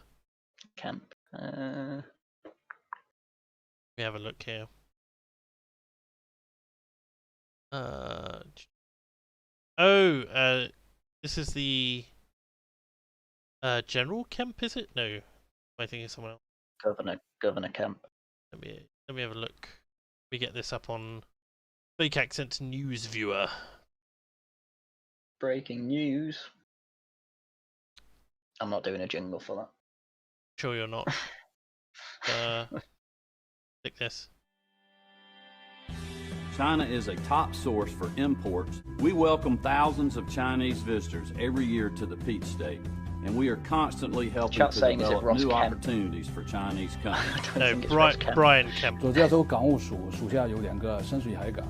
We have a look here. This is the General Kemp, is it? No, I think it's someone else. Governor Kemp. Let me have a look. We get this up on Fake Accent News Viewer. Breaking news. I'm not doing a jingle for that. Sure you're not. Take this. China is a top source for imports. We welcome thousands of Chinese visitors every year to the Peach State, and we are constantly helping to develop new opportunities for Chinese companies. No, Brian Kemp. 佐加州港务署属下有2个深水海港，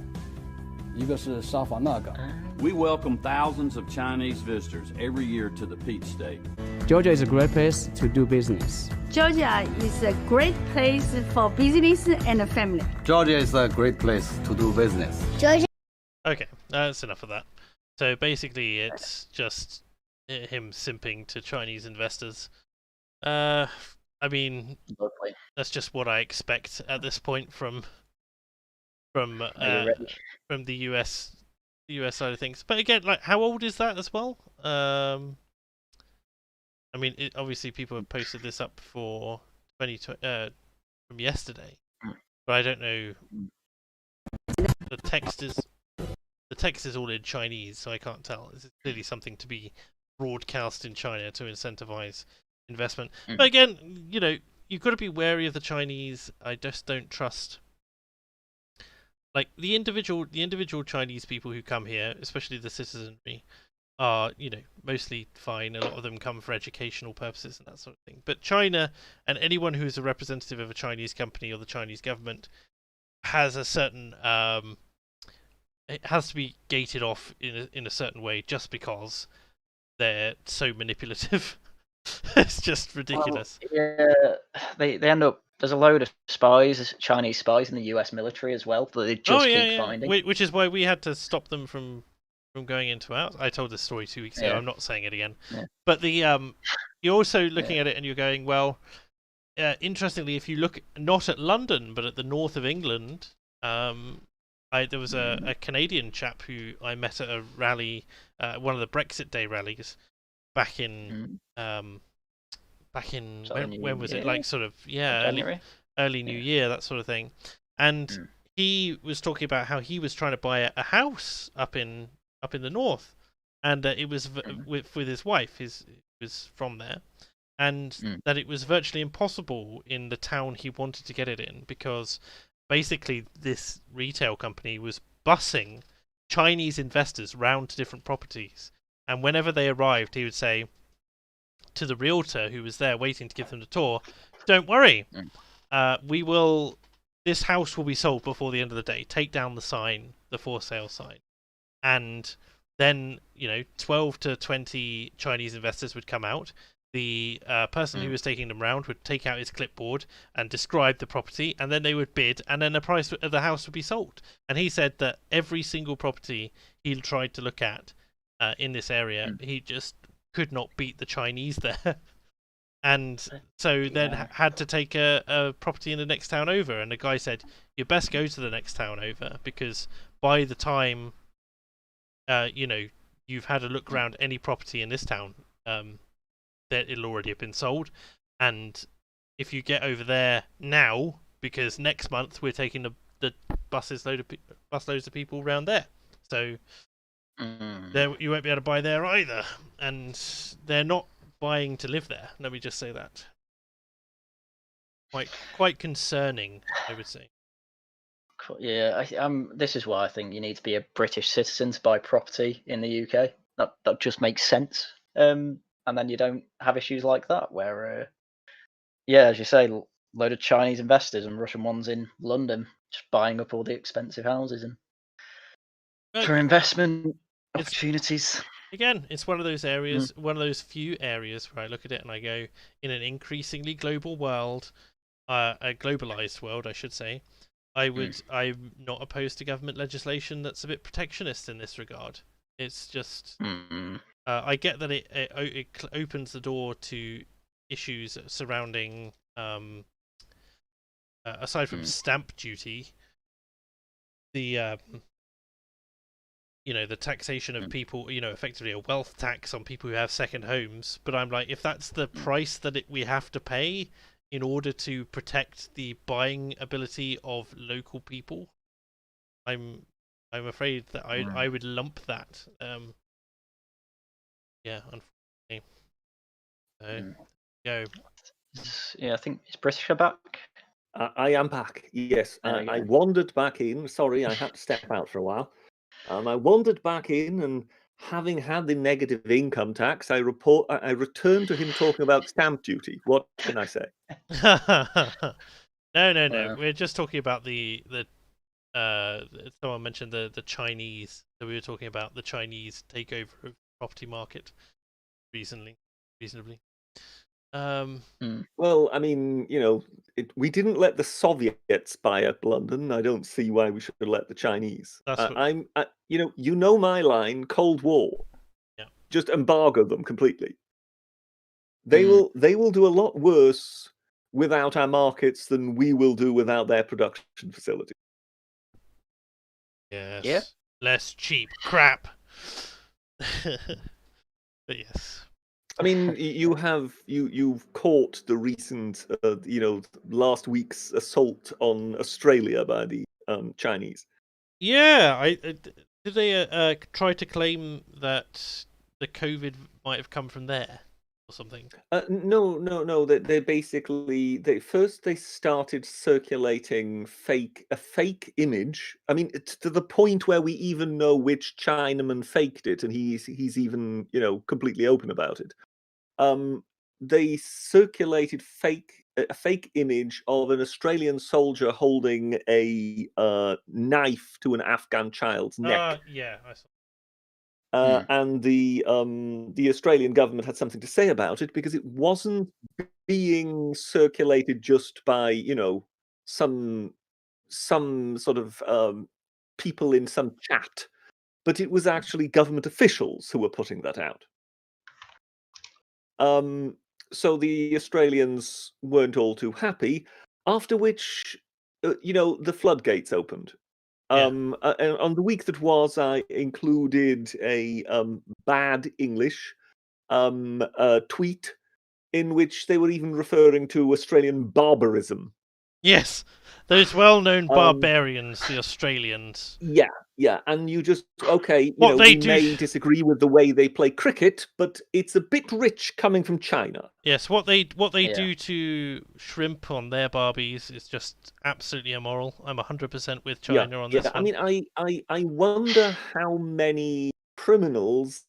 一个是沙凡纳港。We welcome thousands of Chinese visitors every year to the Peach State. Georgia is a great place to do business. Georgia is a great place for business and family. Georgia is a great place to do business. Georgia. Okay, that's enough of that. So basically, it's just him simping to Chinese investors. I mean, Lovely. That's just what I expect at this point from the US side of things. But again, like, how old is that as well? I mean, obviously people have posted this up for 2020 from yesterday, but I don't know. The text is all in Chinese, so I can't tell. This is clearly something to be broadcast in China to incentivize investment. But again, you've got to be wary of the Chinese. I just don't trust. Like the individual Chinese people who come here, especially the citizenry, are mostly fine. A lot of them come for educational purposes and that sort of thing. But China and anyone who is a representative of a Chinese company or the Chinese government has a certain it has to be gated off in a certain way just because they're so manipulative. It's just ridiculous. Well, yeah, they end up. There's a load of spies, Chinese spies in the US military as well, that they just keep finding. Which is why we had to stop them from going into ours. I told this story 2 weeks ago. I'm not saying it again. Yeah. But you're also looking at it and you're going, well, interestingly, if you look not at London but at the north of England, there was a Canadian chap who I met at a rally, one of the Brexit Day rallies, back in when was it? Like sort of early New Year, that sort of thing. And he was talking about how he was trying to buy a house up in the north, and it was with his wife. He was from there, and that it was virtually impossible in the town he wanted to get it in because basically this retail company was busing Chinese investors round to different properties, and whenever they arrived, he would say to the realtor who was there waiting to give them the tour, "Don't worry, this house will be sold before the end of the day. Take down the sign, the for sale sign." And then 12 to 20 Chinese investors would come out. The person who was taking them round would take out his clipboard and describe the property, and then they would bid, and then the price of the house would be sold. And he said that every single property he tried to look at in this area, he just could not beat the Chinese there. And so then had to take a property in the next town over. And the guy said, you best go to the next town over, because by the time you've had a look around any property in this town, that it'll already have been sold. And if you get over there now, because next month we're taking the busloads of people around there, so there you won't be able to buy there either. And they're not buying to live there. Let me just say that. Quite concerning, I would say. Yeah, this is why I think you need to be a British citizen to buy property in the UK. That just makes sense. And then you don't have issues like that where, as you say, a load of Chinese investors and Russian ones in London just buying up all the expensive houses and for investment opportunities. Again, it's one of those areas, one of those few areas where I look at it and I go, in an increasingly global world, a globalized world, I should say, I'm not opposed to government legislation that's a bit protectionist in this regard. It's just, I get that it opens the door to issues surrounding, aside from stamp duty, the the taxation of people, effectively a wealth tax on people who have second homes. But I'm like, if that's the price that we have to pay in order to protect the buying ability of local people, I'm afraid that I would lump that. Unfortunately. So, go. Yeah, I think it's British are back. I am back. Yes, I wandered back in. Sorry, I had to step out for a while. I wandered back in, and having had the negative income tax, I returned to him talking about stamp duty. What can I say? No. We're just talking about the someone mentioned the Chinese. So we were talking about the Chinese takeover of the property market reasonably. Well, I mean, we didn't let the Soviets buy up London. I don't see why we should let the Chinese. You know my line: Cold War. Yeah. Just embargo them completely. They will do a lot worse without our markets than we will do without their production facility. Yes. Yeah. Less cheap crap. But yes. I mean, you've caught the recent, last week's assault on Australia by the Chinese. Yeah, did they try to claim that the COVID might have come from there or something? No. They basically first started circulating a fake image. I mean, to the point where we even know which Chinaman faked it, and he's even completely open about it. They circulated a fake image of an Australian soldier holding a knife to an Afghan child's neck. Yeah, I saw. And the Australian government had something to say about it because it wasn't being circulated just by some sort of people in some chat, but it was actually government officials who were putting that out. So the Australians weren't all too happy, after which, the floodgates opened. And on the week that was, I included a bad English tweet in which they were even referring to Australian barbarism. Yes, those well-known barbarians, the Australians. Yeah, and you just we may disagree with the way they play cricket, but it's a bit rich coming from China. Yes, what they do to shrimp on their barbies is just absolutely immoral. I'm 100% with China on this one. I mean, I wonder how many criminals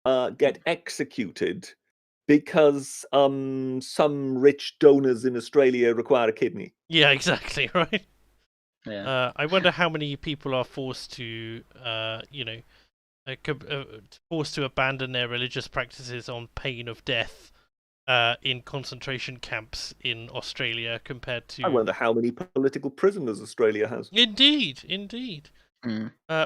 get executed because some rich donors in Australia require a kidney. Yeah, exactly, right. Yeah. I wonder how many people are forced to, forced to abandon their religious practices on pain of death in concentration camps in Australia compared to... I wonder how many political prisoners Australia has. Indeed.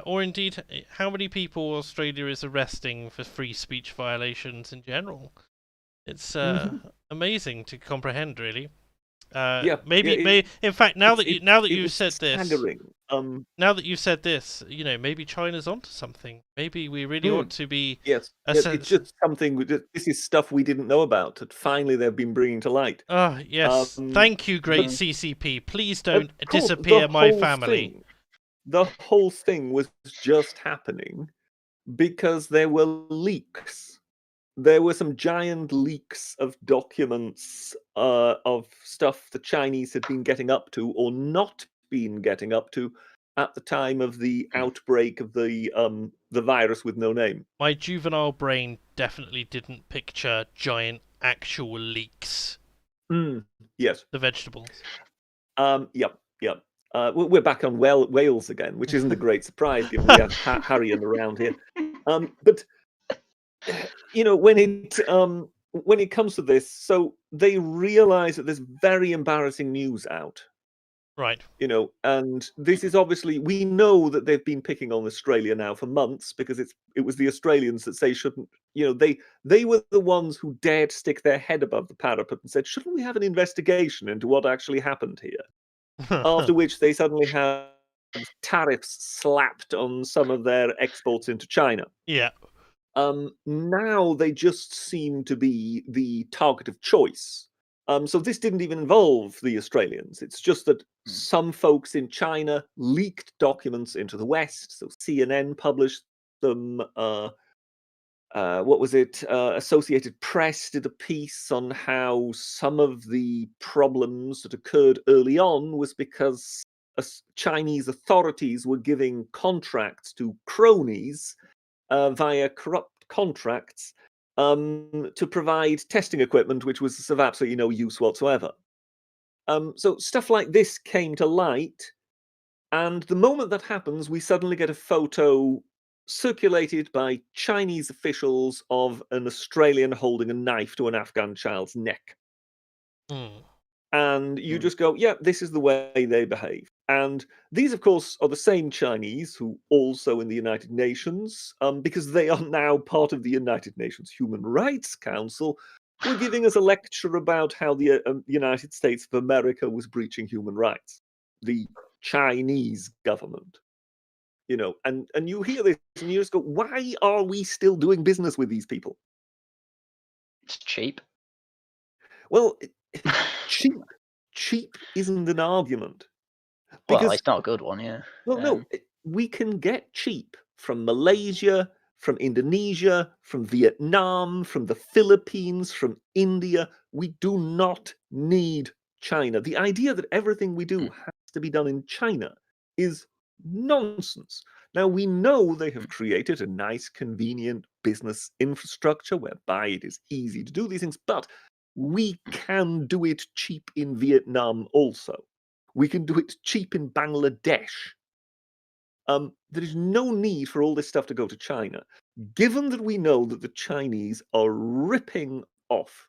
Or indeed, how many people Australia is arresting for free speech violations in general. It's amazing to comprehend, really. Maybe. In fact, now that you've said this, maybe China's onto something. Maybe we really ought to be. Yes, it's just something. This is stuff we didn't know about that finally they've been bringing to light. Oh yes, thank you, great CCP. Please don't disappear my family. The whole thing was just happening because there were leaks. There were some giant leaks of documents of stuff the Chinese had been getting up to or not been getting up to at the time of the outbreak of the virus with no name. My juvenile brain definitely didn't picture giant actual leaks. Yes. The vegetables. Yep. We're back on Wales again, which isn't a great surprise given we have Haryan around here. But when it comes to this, so they realise that there's very embarrassing news out. Right. And this is obviously, we know that they've been picking on Australia now for months because it was the Australians that say shouldn't, they were the ones who dared stick their head above the parapet and said, shouldn't we have an investigation into what actually happened here? After which they suddenly have tariffs slapped on some of their exports into China. Yeah. Now they just seem to be the target of choice. So this didn't even involve the Australians. It's just that some folks in China leaked documents into the West. So CNN published them. Associated Press did a piece on how some of the problems that occurred early on was because Chinese authorities were giving contracts to cronies via corrupt contracts to provide testing equipment, which was of absolutely no use whatsoever. So stuff like this came to light, and the moment that happens, we suddenly get a photo circulated by Chinese officials of an Australian holding a knife to an Afghan child's neck. And you just go, yeah, this is the way they behave. And these, of course, are the same Chinese who also in the United Nations, because they are now part of the United Nations Human Rights Council, were giving us a lecture about how the United States of America was breaching human rights. The Chinese government. And you hear this and you just go, why are we still doing business with these people? It's cheap. Well, cheap isn't an argument. Well, it's not a good one, yeah. Well, no, we can get cheap from Malaysia, from Indonesia, from Vietnam, from the Philippines, from India. We do not need China. The idea that everything we do has to be done in China is nonsense. Now, we know they have created a nice, convenient business infrastructure whereby it is easy to do these things, but we can do it cheap in Vietnam also. We can do it cheap in Bangladesh. There is no need for all this stuff to go to China, given that we know that the Chinese are ripping off,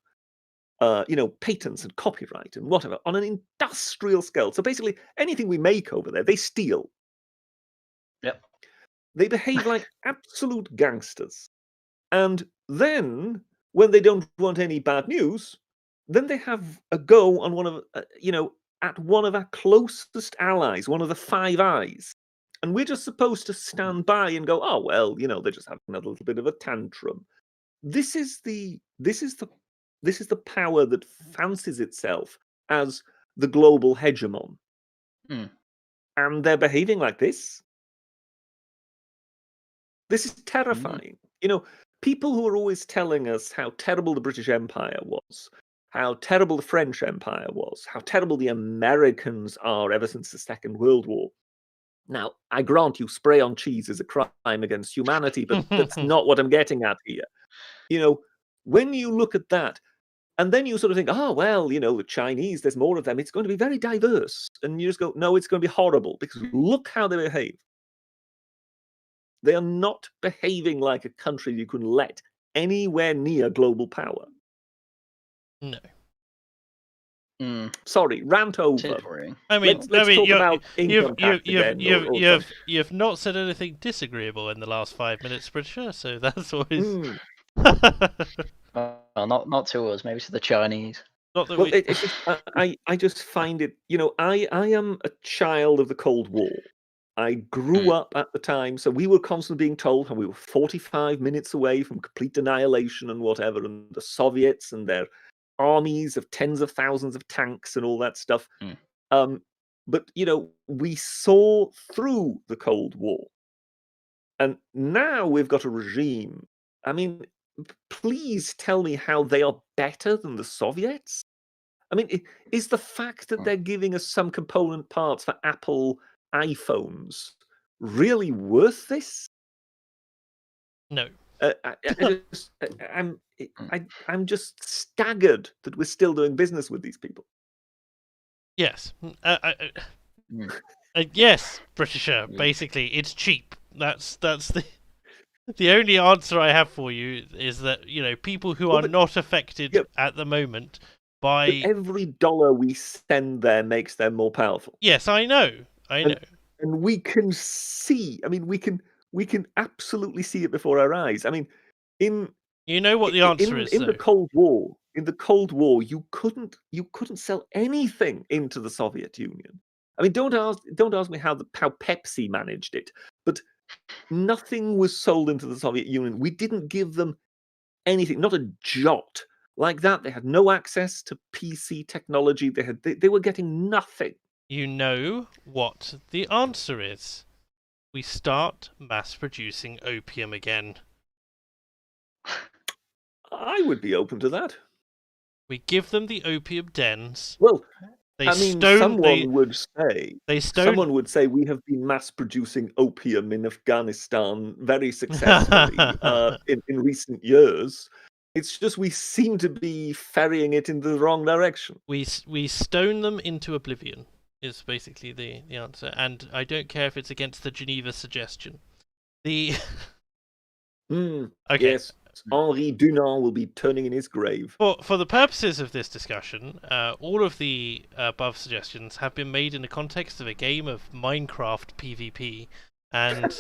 patents and copyright and whatever on an industrial scale. So basically, anything we make over there, they steal. Yep. They behave like absolute gangsters. And then, when they don't want any bad news, then they have a go on one of, at one of our closest allies, one of the Five Eyes. And we're just supposed to stand by and go, oh, well, they're just having a little bit of a tantrum. This is the power that fancies itself as the global hegemon. And they're behaving like this. This is terrifying. People who are always telling us how terrible the British Empire was, how terrible the French Empire was, how terrible the Americans are ever since the Second World War. Now, I grant you, spray on cheese is a crime against humanity, but that's not what I'm getting at here. When you look at that, and then you sort of think, the Chinese, there's more of them, it's going to be very diverse. And you just go, no, it's going to be horrible, because look how they behave. They are not behaving like a country you can let anywhere near global power. No. Sorry, rant over. I mean, let's talk about income tax again. You've not said anything disagreeable in the last 5 minutes, Britisher, so that's always. Not to us, maybe to the Chinese. Not that well, it's just, I just find it. I am a child of the Cold War. I grew up at the time, so we were constantly being told how we were 45 minutes away from complete annihilation and whatever, and the Soviets and their armies of tens of thousands of tanks and all that stuff. But, we saw through the Cold War. And now we've got a regime. I mean, please tell me how they are better than the Soviets. I mean, is the fact that they're giving us some component parts for Apple iPhones really worth this? No. I'm just staggered that we're still doing business with these people. Yes. Yes, Britisher. Basically, it's cheap. That's the only answer I have for you is that people who are not affected at the moment by every dollar we send there makes them more powerful. Yes, I know. And we can see. I mean, we can absolutely see it before our eyes. I mean, what the answer is in the Cold War. In the Cold War, you couldn't sell anything into the Soviet Union. I mean, don't ask me how Pepsi managed it, but nothing was sold into the Soviet Union. We didn't give them anything, not a jot like that. They had no access to PC technology. They were getting nothing. You know what the answer is? We start mass producing opium again. I would be open to that. We give them the opium dens. Well, someone would say we have been mass producing opium in Afghanistan very successfully in recent years. It's just we seem to be ferrying it in the wrong direction. We stone them into oblivion is basically the answer, and I don't care if it's against the Geneva suggestion. Okay. Yes. Henri Dunant will be turning in his grave. For the purposes of this discussion, all of the above suggestions have been made in the context of a game of Minecraft PvP, and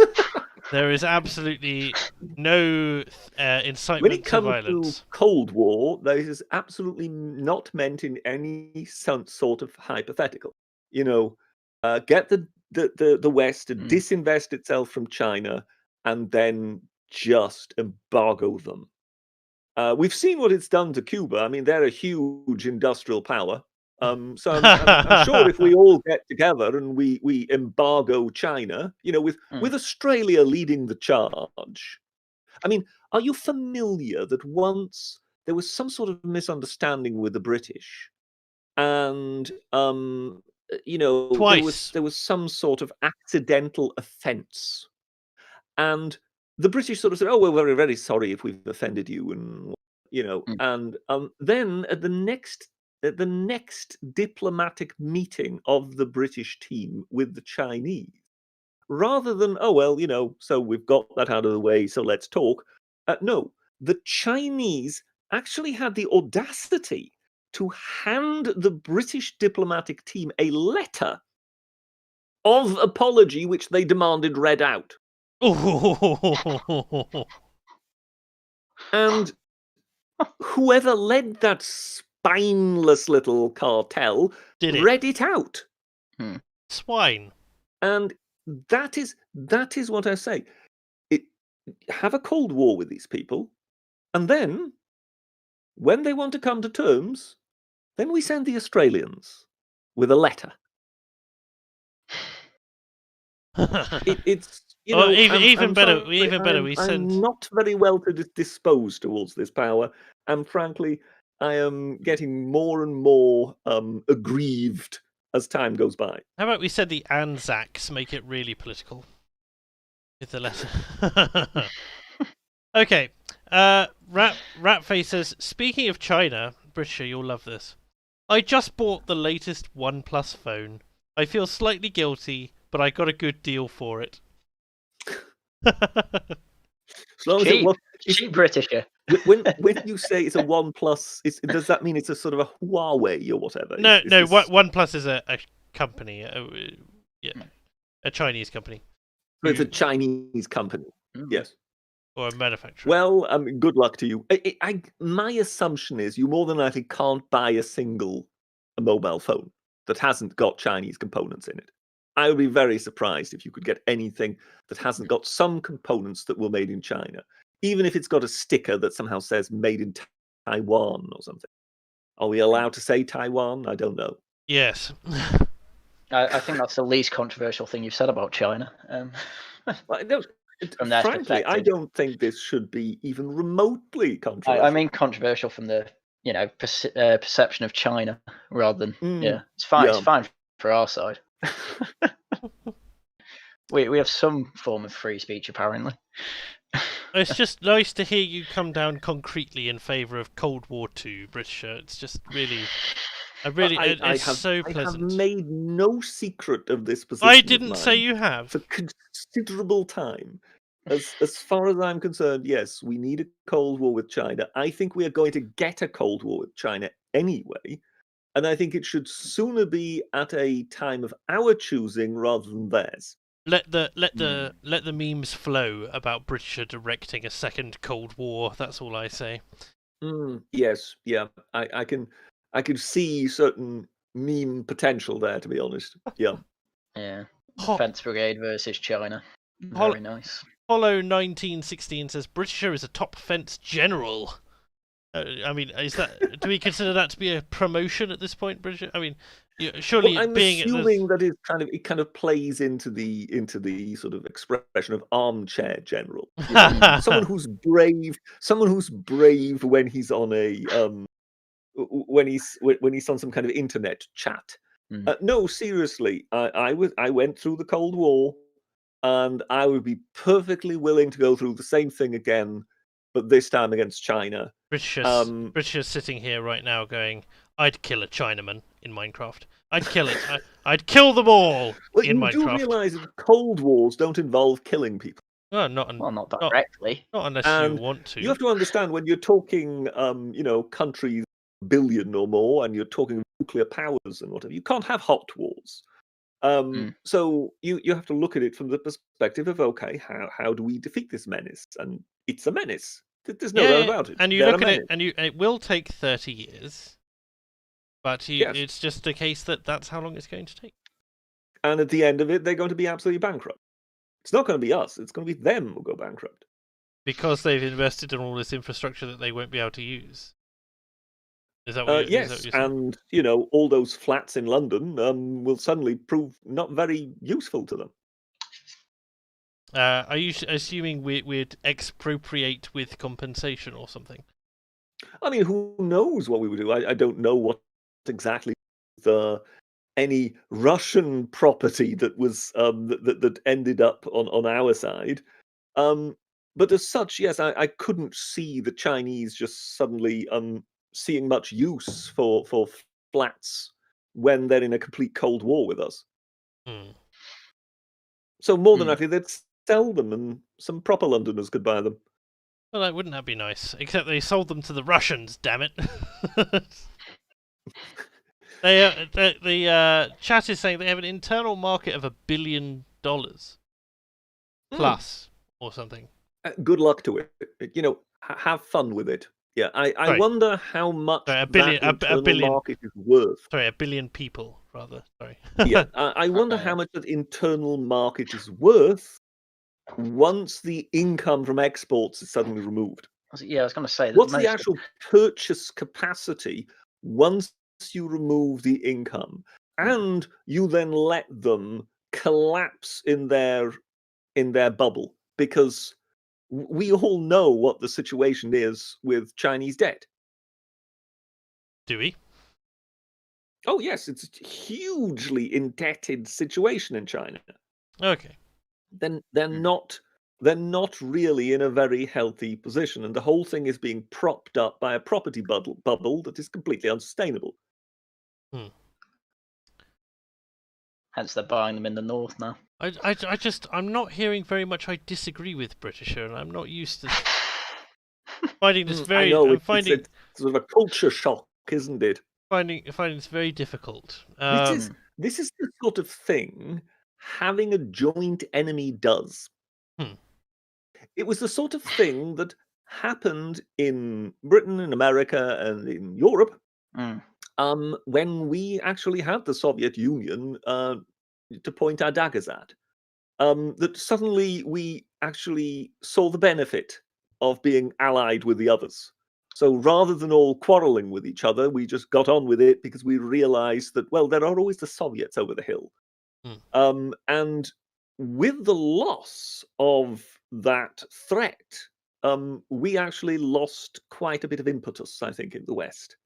there is absolutely no incitement to violence. When it comes to Cold War, this is absolutely not meant in any sort of hypothetical. Get the West to disinvest itself from China and then just embargo them. We've seen what it's done to Cuba. I mean, they're a huge industrial power. So I'm sure if we all get together and we embargo China, with Australia leading the charge. I mean, are you familiar that once there was some sort of misunderstanding with the British, and Twice. there was some sort of accidental offence, and the British sort of said, "Oh, we're very, very sorry if we've offended you," and and then at the next diplomatic meeting of the British team with the Chinese, rather than so we've got that out of the way, so let's talk. No, the Chinese actually had the audacity to hand the British diplomatic team a letter of apology, which they demanded read out. And whoever led that spineless little cartel read it out. Swine. And that is what I say. Have a Cold War with these people, and then when they want to come to terms, then we send the Australians with a letter. It's even better. We send. I'm not very well disposed towards this power, and frankly, I am getting more and more aggrieved as time goes by. How about we send the Anzacs, make it really political with the letter? Okay. Ratface says, speaking of China, Britisher, you'll love this. I just bought the latest OnePlus phone. I feel slightly guilty, but I got a good deal for it. Cheap Britisher. When you say it's a OnePlus, does that mean it's a sort of a Huawei or whatever? No. OnePlus is a company, a Chinese company. So it's a Chinese company. Yes. Or a manufacturer. Well, good luck to you. My assumption is you more than likely can't buy a single mobile phone that hasn't got Chinese components in it. I would be very surprised if you could get anything that hasn't got some components that were made in China, even if it's got a sticker that somehow says made in Taiwan or something. Are we allowed to say Taiwan? I don't know. Yes. I think that's the least controversial thing you've said about China. Frankly, I don't think this should be even remotely controversial. I mean controversial from the perception of China rather than it's fine. Yeah. It's fine for our side. we have some form of free speech apparently. It's just nice to hear you come down concretely in favour of Cold War II, Britisher. It's just really, it's so pleasant. I have made no secret of this position. I didn't say you have. For considerable time. As far as I'm concerned, yes, we need a Cold War with China. I think we are going to get a Cold War with China anyway, and I think it should sooner be at a time of our choosing rather than theirs. Let the memes flow about Britisher directing a second Cold War. That's all I say. Yes, yeah, I can see certain meme potential there, to be honest. Yeah. Yeah. Defense Brigade versus China. Very nice. Hollow 1916 says Britisher is a top fence general. I mean, is that? Do we consider that to be a promotion at this point, Britisher? I mean, surely I'm being assuming that it kind of plays into the sort of expression of armchair general. Someone who's brave when he's on a when he's on some kind of internet chat. No, seriously, I went through the Cold War, and I would be perfectly willing to go through the same thing again, but this time against China. Britisher's sitting here right now going, I'd kill a Chinaman in Minecraft. I'd kill it. I'd kill them all in Minecraft. You do realise that Cold Wars don't involve killing people. Well, not directly. Not unless you want to. You have to understand when you're talking, countries billion or more, and you're talking nuclear powers and whatever. You can't have hot wars. So you have to look at it from the perspective of, okay, how do we defeat this menace? And it's a menace. There's no doubt about it. And you look at it, and it will take 30 years, but it's just a case that's how long it's going to take. And at the end of it, they're going to be absolutely bankrupt. It's not going to be us. It's going to be them who go bankrupt. Because they've invested in all this infrastructure that they won't be able to use. Is that what yes, and all those flats in London will suddenly prove not very useful to them. Are you assuming we'd expropriate with compensation or something? I mean, who knows what we would do? I don't know what exactly any Russian property that was that ended up on our side. But as such, yes, I couldn't see the Chinese just suddenly seeing much use for flats when they're in a complete Cold War with us. So more than likely, they'd sell them, and some proper Londoners could buy them. Well, wouldn't that be nice? Except they sold them to the Russians, damn it. The chat is saying they have an internal market of $1 billion plus or something. Good luck to it. Have fun with it. Yeah, I wonder how much that internal market is worth. Sorry, 1 billion people, rather. Sorry. Yeah, I wonder how much that internal market is worth once the income from exports is suddenly removed. Yeah, I was going to say. What's the actual purchase capacity once you remove the income, and you then let them collapse in their bubble? Because we all know what the situation is with Chinese debt. Do we? Oh yes, it's a hugely indebted situation in China. Okay. Then they're not really in a very healthy position, and the whole thing is being propped up by a property bubble that is completely unsustainable. Hence they're buying them in the north now. I'm not hearing very much I disagree with Britisher, and I'm not used to finding this very... it's sort of a culture shock, isn't it? Finding this very difficult. This is the sort of thing having a joint enemy does. It was the sort of thing that happened in Britain, in America, and in Europe when we actually had the Soviet Union to point our daggers at. That suddenly we actually saw the benefit of being allied with the others. So rather than all quarreling with each other, we just got on with it because we realized that, well, there are always the Soviets over the hill. And with the loss of that threat, we actually lost quite a bit of impetus, I think, in the West.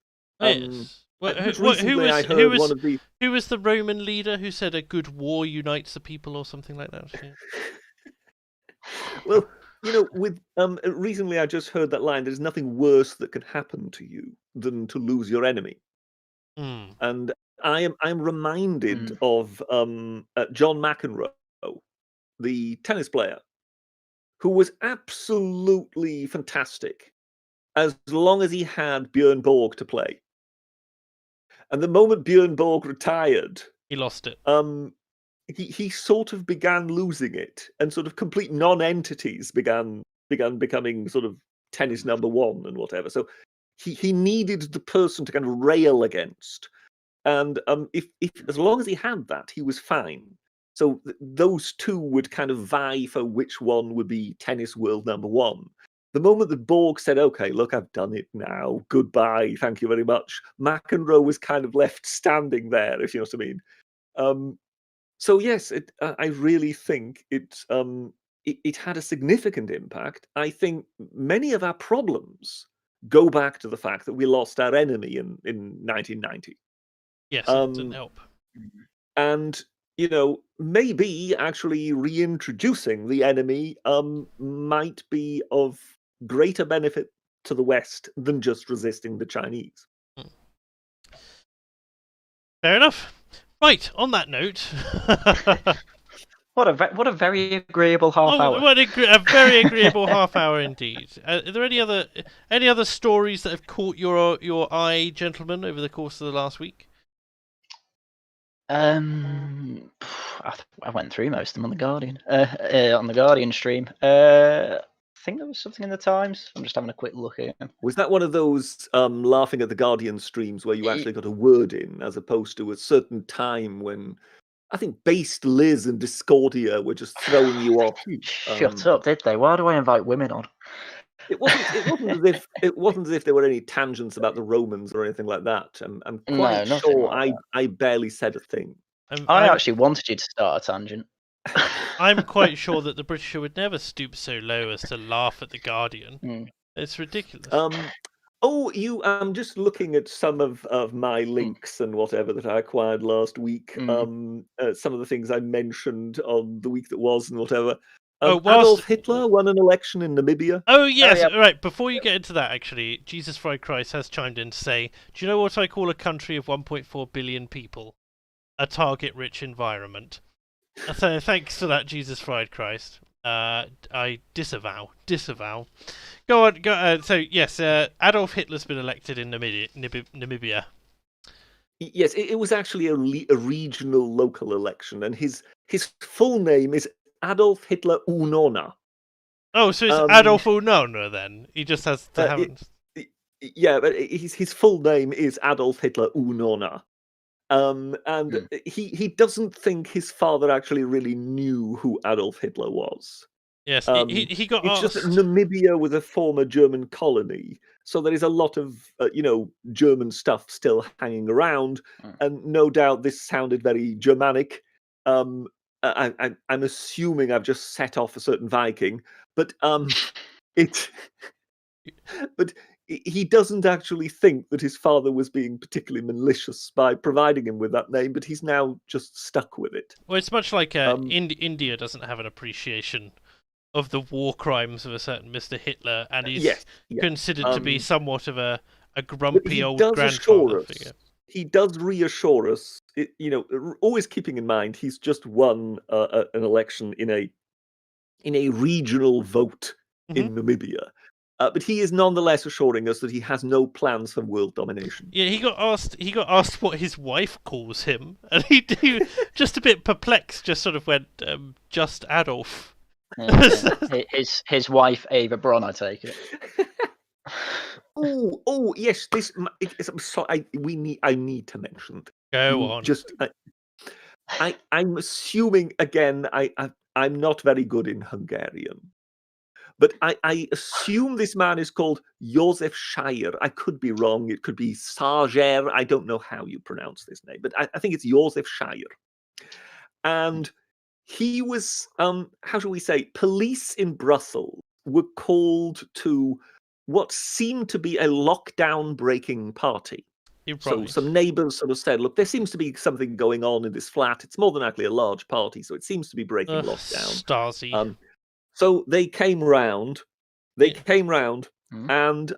Yes. Recently, I heard one of the... Who was the Roman leader who said a good war unites the people or something like that? Yeah. Well, with recently I just heard that line, there's nothing worse that can happen to you than to lose your enemy. And I'm reminded of John McEnroe, the tennis player, who was absolutely fantastic as long as he had Björn Borg to play. And the moment Björn Borg retired, he lost it. He sort of began losing it, and sort of complete non-entities began becoming sort of tennis number one and whatever. So he needed the person to kind of rail against, and if as long as he had that, he was fine. So those two would kind of vie for which one would be tennis world number one. The moment that Borg said, "Okay, look, I've done it now. Goodbye, thank you very much," McEnroe was kind of left standing there, if you know what I mean. So yes, I really think it had a significant impact. I think many of our problems go back to the fact that we lost our enemy in 1990. Yes, it didn't help. And maybe actually reintroducing the enemy might be of greater benefit to the West than just resisting the Chinese. Fair enough. Right, on that note... What a very agreeable half hour. What a very agreeable half hour indeed. Are there any other stories that have caught your eye, gentlemen, over the course of the last week? I went through most of them on the Guardian. On the Guardian stream. I think there was something in the Times. I'm just having a quick look at it. Was that one of those laughing at the Guardian streams where you actually got a word in, as opposed to a certain time when I think Based Liz and Discordia were just throwing you off? Shut up, did they? Why do I invite women on? It wasn't as if there were any tangents about the Romans or anything like that. I'm quite sure I barely said a thing. I actually wanted you to start a tangent. I'm quite sure that the British would never stoop so low as to laugh at the Guardian. It's ridiculous. I'm just looking at some of my links and whatever that I acquired last week. Some of the things I mentioned on the week that was and whatever. Adolf Hitler won an election in Namibia. Oh, yes. Oh, yeah. Right, before you get into that, actually, Jesus Fried Christ has chimed in to say, do you know what I call a country of 1.4 billion people? A target-rich environment. So thanks for that, Jesus Fried Christ. I disavow. Go on. So, yes, Adolf Hitler's been elected in Namibia. Yes, it was actually a regional local election, and his full name is Adolf Hitler Unona. Oh, so it's Adolf Unona then? He just has to have... Yeah, but his full name is Adolf Hitler Unona. And he doesn't think his father actually really knew who Adolf Hitler was. Yes, he got asked... It's just that Namibia was a former German colony, so there is a lot of, German stuff still hanging around, and no doubt this sounded very Germanic. I'm assuming I've just set off a certain Viking, but but he doesn't actually think that his father was being particularly malicious by providing him with that name, but he's now just stuck with it. Well, it's much like India doesn't have an appreciation of the war crimes of a certain Mr. Hitler, and he's considered to be somewhat of a grumpy old grandfather figure. He does reassure us, always keeping in mind he's just won an election in a regional vote in Namibia. But he is nonetheless assuring us that he has no plans for world domination. Yeah, he got asked what his wife calls him, and he just a bit perplexed, just sort of went, just Adolf. His wife, Ava Braun, I take it. Oh, yes. I'm sorry. I need to mention. Go on. Just, I'm assuming again. I'm not very good in Hungarian, but I assume this man is called Josef Scheyer. I could be wrong. It could be Sager. I don't know how you pronounce this name, but I think it's Josef Scheyer. And he was, how shall we say, police in Brussels were called to what seemed to be a lockdown-breaking party. So some neighbours sort of said, look, there seems to be something going on in this flat. It's more than likely a large party, so it seems to be breaking lockdown. Stasi. So they came round. And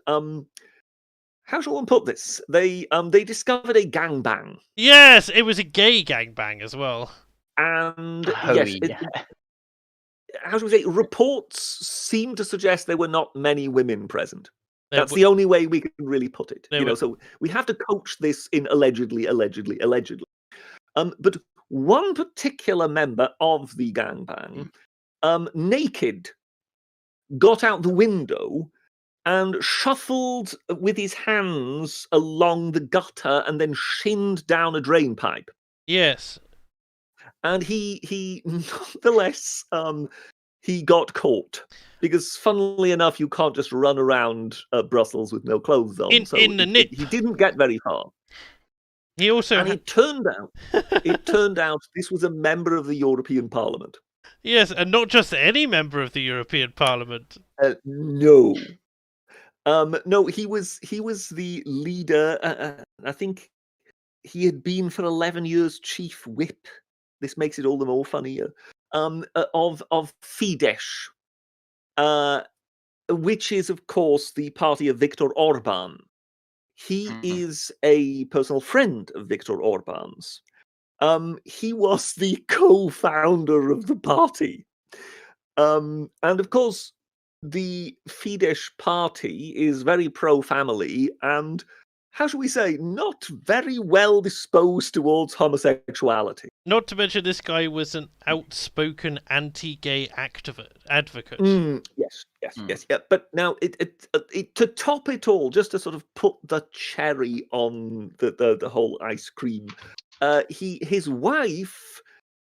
how shall one put this? They discovered a gangbang. Yes, it was a gay gangbang as well. And how shall we say? Reports seem to suggest there were not many women present. That's the only way we can really put it. So we have to coach this in allegedly. But one particular member of the gangbang, naked, got out the window and shuffled with his hands along the gutter and then shinned down a drain pipe. Yes. And he nonetheless, he got caught. Because, funnily enough, you can't just run around Brussels with no clothes on. He didn't get very far. He also, it turned out this was a member of the European Parliament. Yes, and not just any member of the European Parliament. No, he was the leader. I think he had been for 11 years chief whip. This makes it all the more funnier. Of Fidesz. Which is, of course, the party of Viktor Orban. He is a personal friend of Viktor Orban's. He was the co-founder of the party. And, of course, the Fidesz party is very pro-family and, how shall we say, not very well disposed towards homosexuality. Not to mention this guy was an outspoken anti-gay advocate. Yes. But now, to top it all, just to sort of put the cherry on the whole ice cream, his wife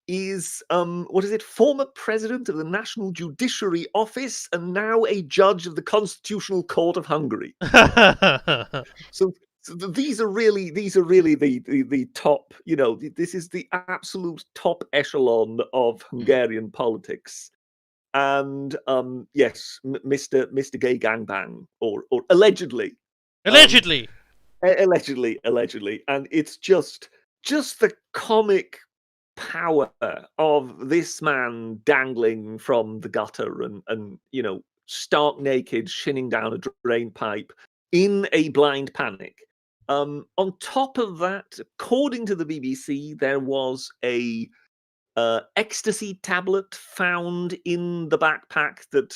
is former president of the National Judiciary Office and now a judge of the Constitutional Court of Hungary. So these are really the top. This is the absolute top echelon of Hungarian politics. And yes, Mr. Gay Gangbang, or allegedly, allegedly, and it's just the comic power of this man dangling from the gutter and stark naked, shinning down a drain pipe in a blind panic. On top of that, according to the BBC, there was a ecstasy tablet found in the backpack that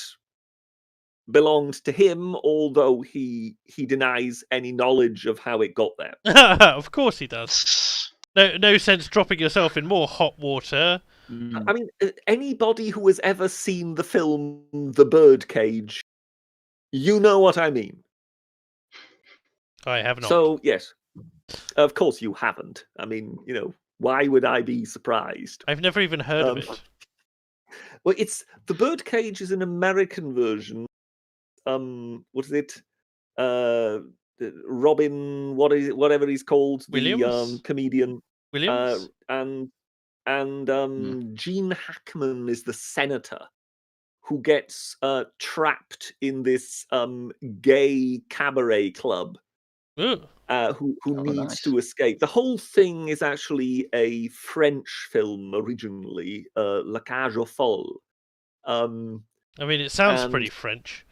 belonged to him, although he denies any knowledge of how it got there. Of course he does. No sense dropping yourself in more hot water. I mean, anybody who has ever seen the film The Birdcage, you know what I mean. I have not. So, yes, of course you haven't. I mean, why would I be surprised? I've never even heard of it. Well, The Birdcage is an American version. What is it? Robin, whatever he's called, Williams? the comedian. Williams? And Gene Hackman is the senator who gets trapped in this gay cabaret club. Who needs to escape. The whole thing is actually a French film originally, La Cage aux Folles. I mean, it sounds pretty French.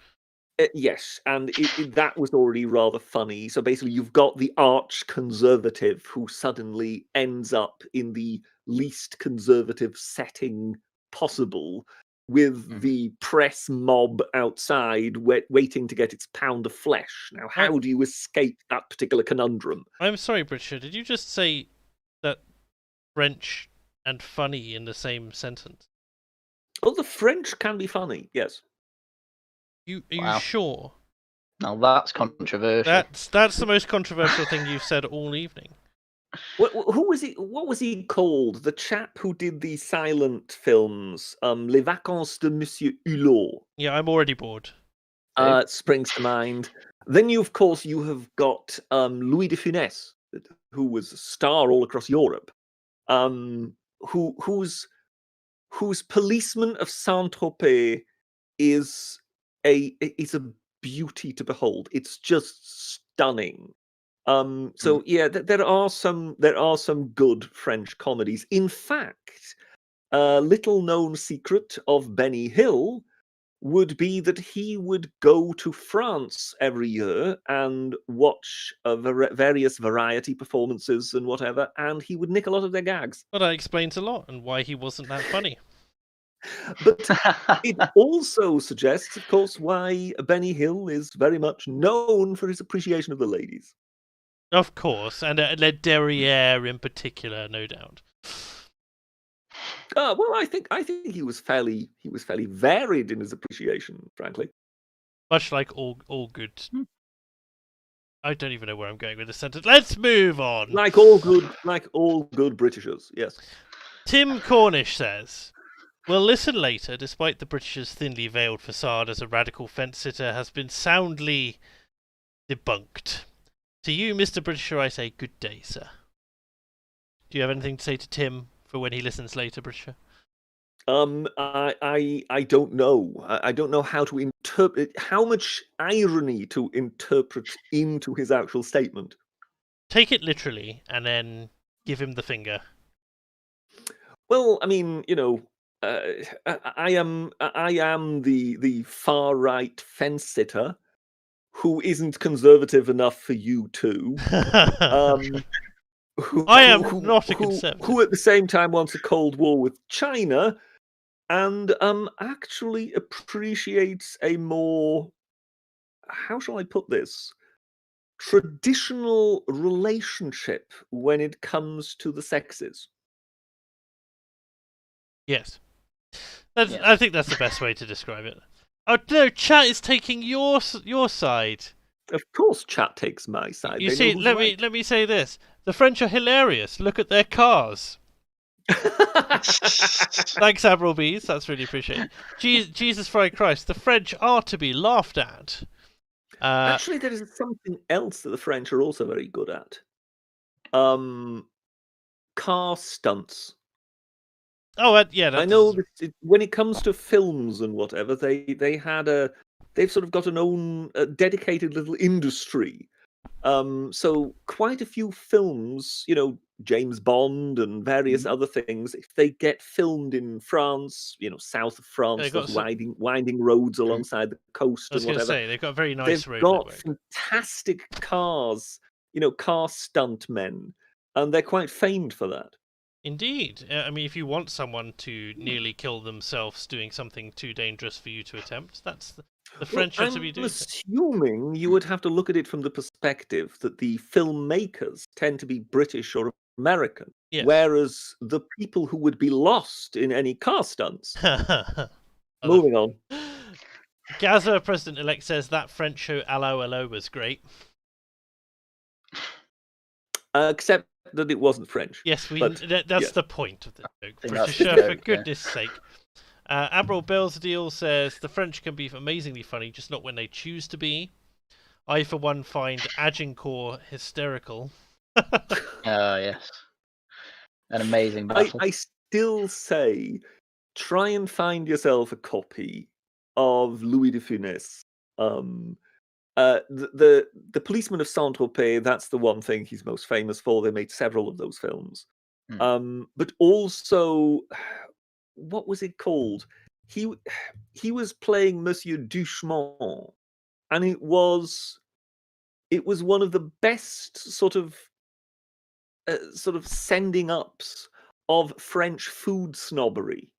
Yes, and that was already rather funny. So basically, you've got the arch conservative who suddenly ends up in the least conservative setting possible, with the press mob outside waiting to get its pound of flesh. Now, how do you escape that particular conundrum? I'm sorry, Bridger, did you just say that French and funny in the same sentence? Well, the French can be funny, yes. Are you sure? Now that's controversial. That's the most controversial thing you've said all evening. Who was he? What was he called? The chap who did the silent films, Les Vacances de Monsieur Hulot. Yeah, I'm already bored. Springs to mind. Then you have got Louis de Funès, who was a star all across Europe. Whose Policeman of Saint-Tropez is a beauty to behold. It's just stunning. So yeah, there are some good French comedies. In fact, a little known secret of Benny Hill would be that he would go to France every year and watch various variety performances and whatever, and he would nick a lot of their gags. Well, that explains a lot and why he wasn't that funny. But it also suggests, of course, why Benny Hill is very much known for his appreciation of the ladies. Of course, and Le Derriere in particular, no doubt. Well, I think he was fairly varied in his appreciation, frankly. Much like all good. I don't even know where I'm going with this sentence. Let's move on. Like all good Britishers, yes. Tim Cornish says, "We'll listen later, despite the Britishers' thinly veiled facade as a radical fence-sitter has been soundly debunked. To you, Mr. Britisher, I say good day, sir." Do you have anything to say to Tim for when he listens later, Britisher? I don't know. I don't know how to interpret how much irony to interpret into his actual statement. Take it literally and then give him the finger. Well, I mean, I am the far right fence sitter who isn't conservative enough for you too. I am not a conservative. Who at the same time wants a Cold War with China, and actually appreciates a more, how shall I put this, traditional relationship when it comes to the sexes. Yes. I think that's the best way to describe it. Oh no, chat is taking your side. Of course chat takes my side. You see, let me say this. The French are hilarious. Look at their cars. Thanks, Admiral Bees. That's really appreciated. Jesus Christ Christ, the French are to be laughed at. Actually, there is something else that the French are also very good at. Car stunts. Oh, yeah. I know that when it comes to films and whatever, they've sort of got an own dedicated little industry. So quite a few films, James Bond and various other things, if they get filmed in France, south of France, those winding roads alongside the coast and whatever. Say, they've got a very nice road network. They've got fantastic cars, car stunt men, and they're quite famed for that. Indeed. I mean, if you want someone to nearly kill themselves doing something too dangerous for you to attempt, that's the French are to be doing. I'm assuming you would have to look at it from the perspective that the filmmakers tend to be British or American, yes. Whereas the people who would be lost in any car stunts. Moving on. Gaza President-elect says that French show Allo Allo was great. Except that it wasn't French. Yes, that's the point of the joke. Britisher, for goodness sake. Admiral Bellsdeal says the French can be amazingly funny, just not when they choose to be. I, for one, find Agincourt hysterical. Yes. An amazing battle. I still say, try and find yourself a copy of Louis de Funès. The Policeman of Saint-Tropez, that's the one thing he's most famous for. They made several of those films. But also, what was it called? He was playing Monsieur Duchemont, and it was one of the best sort of sending ups of French food snobbery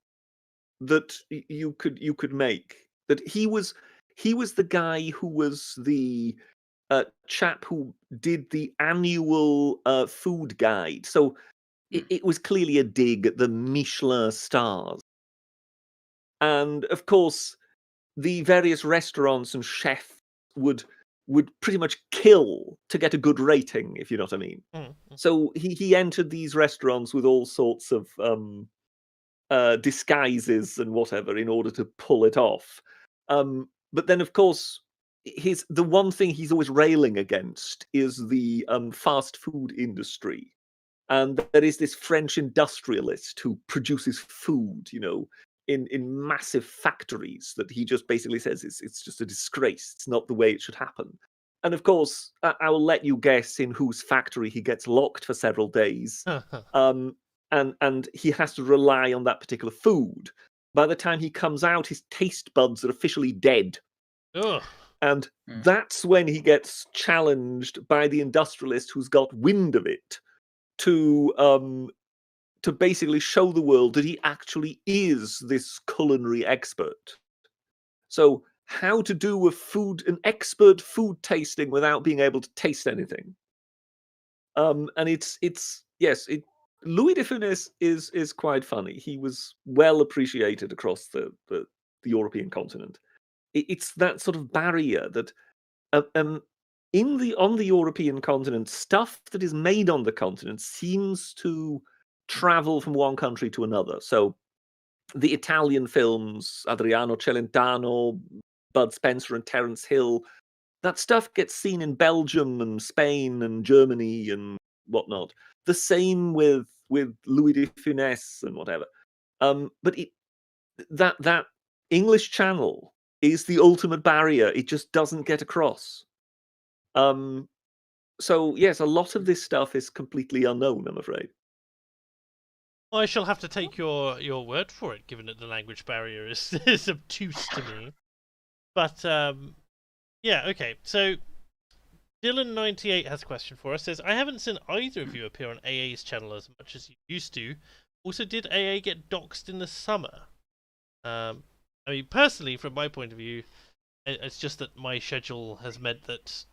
that you could make. That he was the guy who was the chap who did the annual food guide. So it was clearly a dig at the Michelin stars. And of course, the various restaurants and chefs would pretty much kill to get a good rating, if you know what I mean. So he entered these restaurants with all sorts of disguises and whatever in order to pull it off. But then, of course, the one thing he's always railing against is the fast food industry. And there is this French industrialist who produces food, in massive factories that he just basically says it's just a disgrace. It's not the way it should happen. And of course, I will let you guess in whose factory he gets locked for several days. And he has to rely on that particular food. By the time he comes out, his taste buds are officially dead. Ugh. And that's when he gets challenged by the industrialist who's got wind of it to basically show the world that he actually is this culinary expert. So how to do an expert food tasting without being able to taste anything. And Louis de Funès is quite funny. He was well appreciated across the European continent. It's that sort of barrier that on the European continent, stuff that is made on the continent seems to travel from one country to another. So the Italian films, Adriano Celentano, Bud Spencer and Terence Hill, that stuff gets seen in Belgium and Spain and Germany and whatnot. The same with Louis de Funès and whatever. But that English Channel is the ultimate barrier. It just doesn't get across. So yes, a lot of this stuff is completely unknown, I'm afraid. I shall have to take your word for it, given that the language barrier is obtuse to me. But yeah, okay. So Dylan98 has a question for us. Says, I haven't seen either of you appear on AA's channel as much as you used to. Also, did AA get doxxed in the summer? I mean, personally, from my point of view, it's just that my schedule has meant that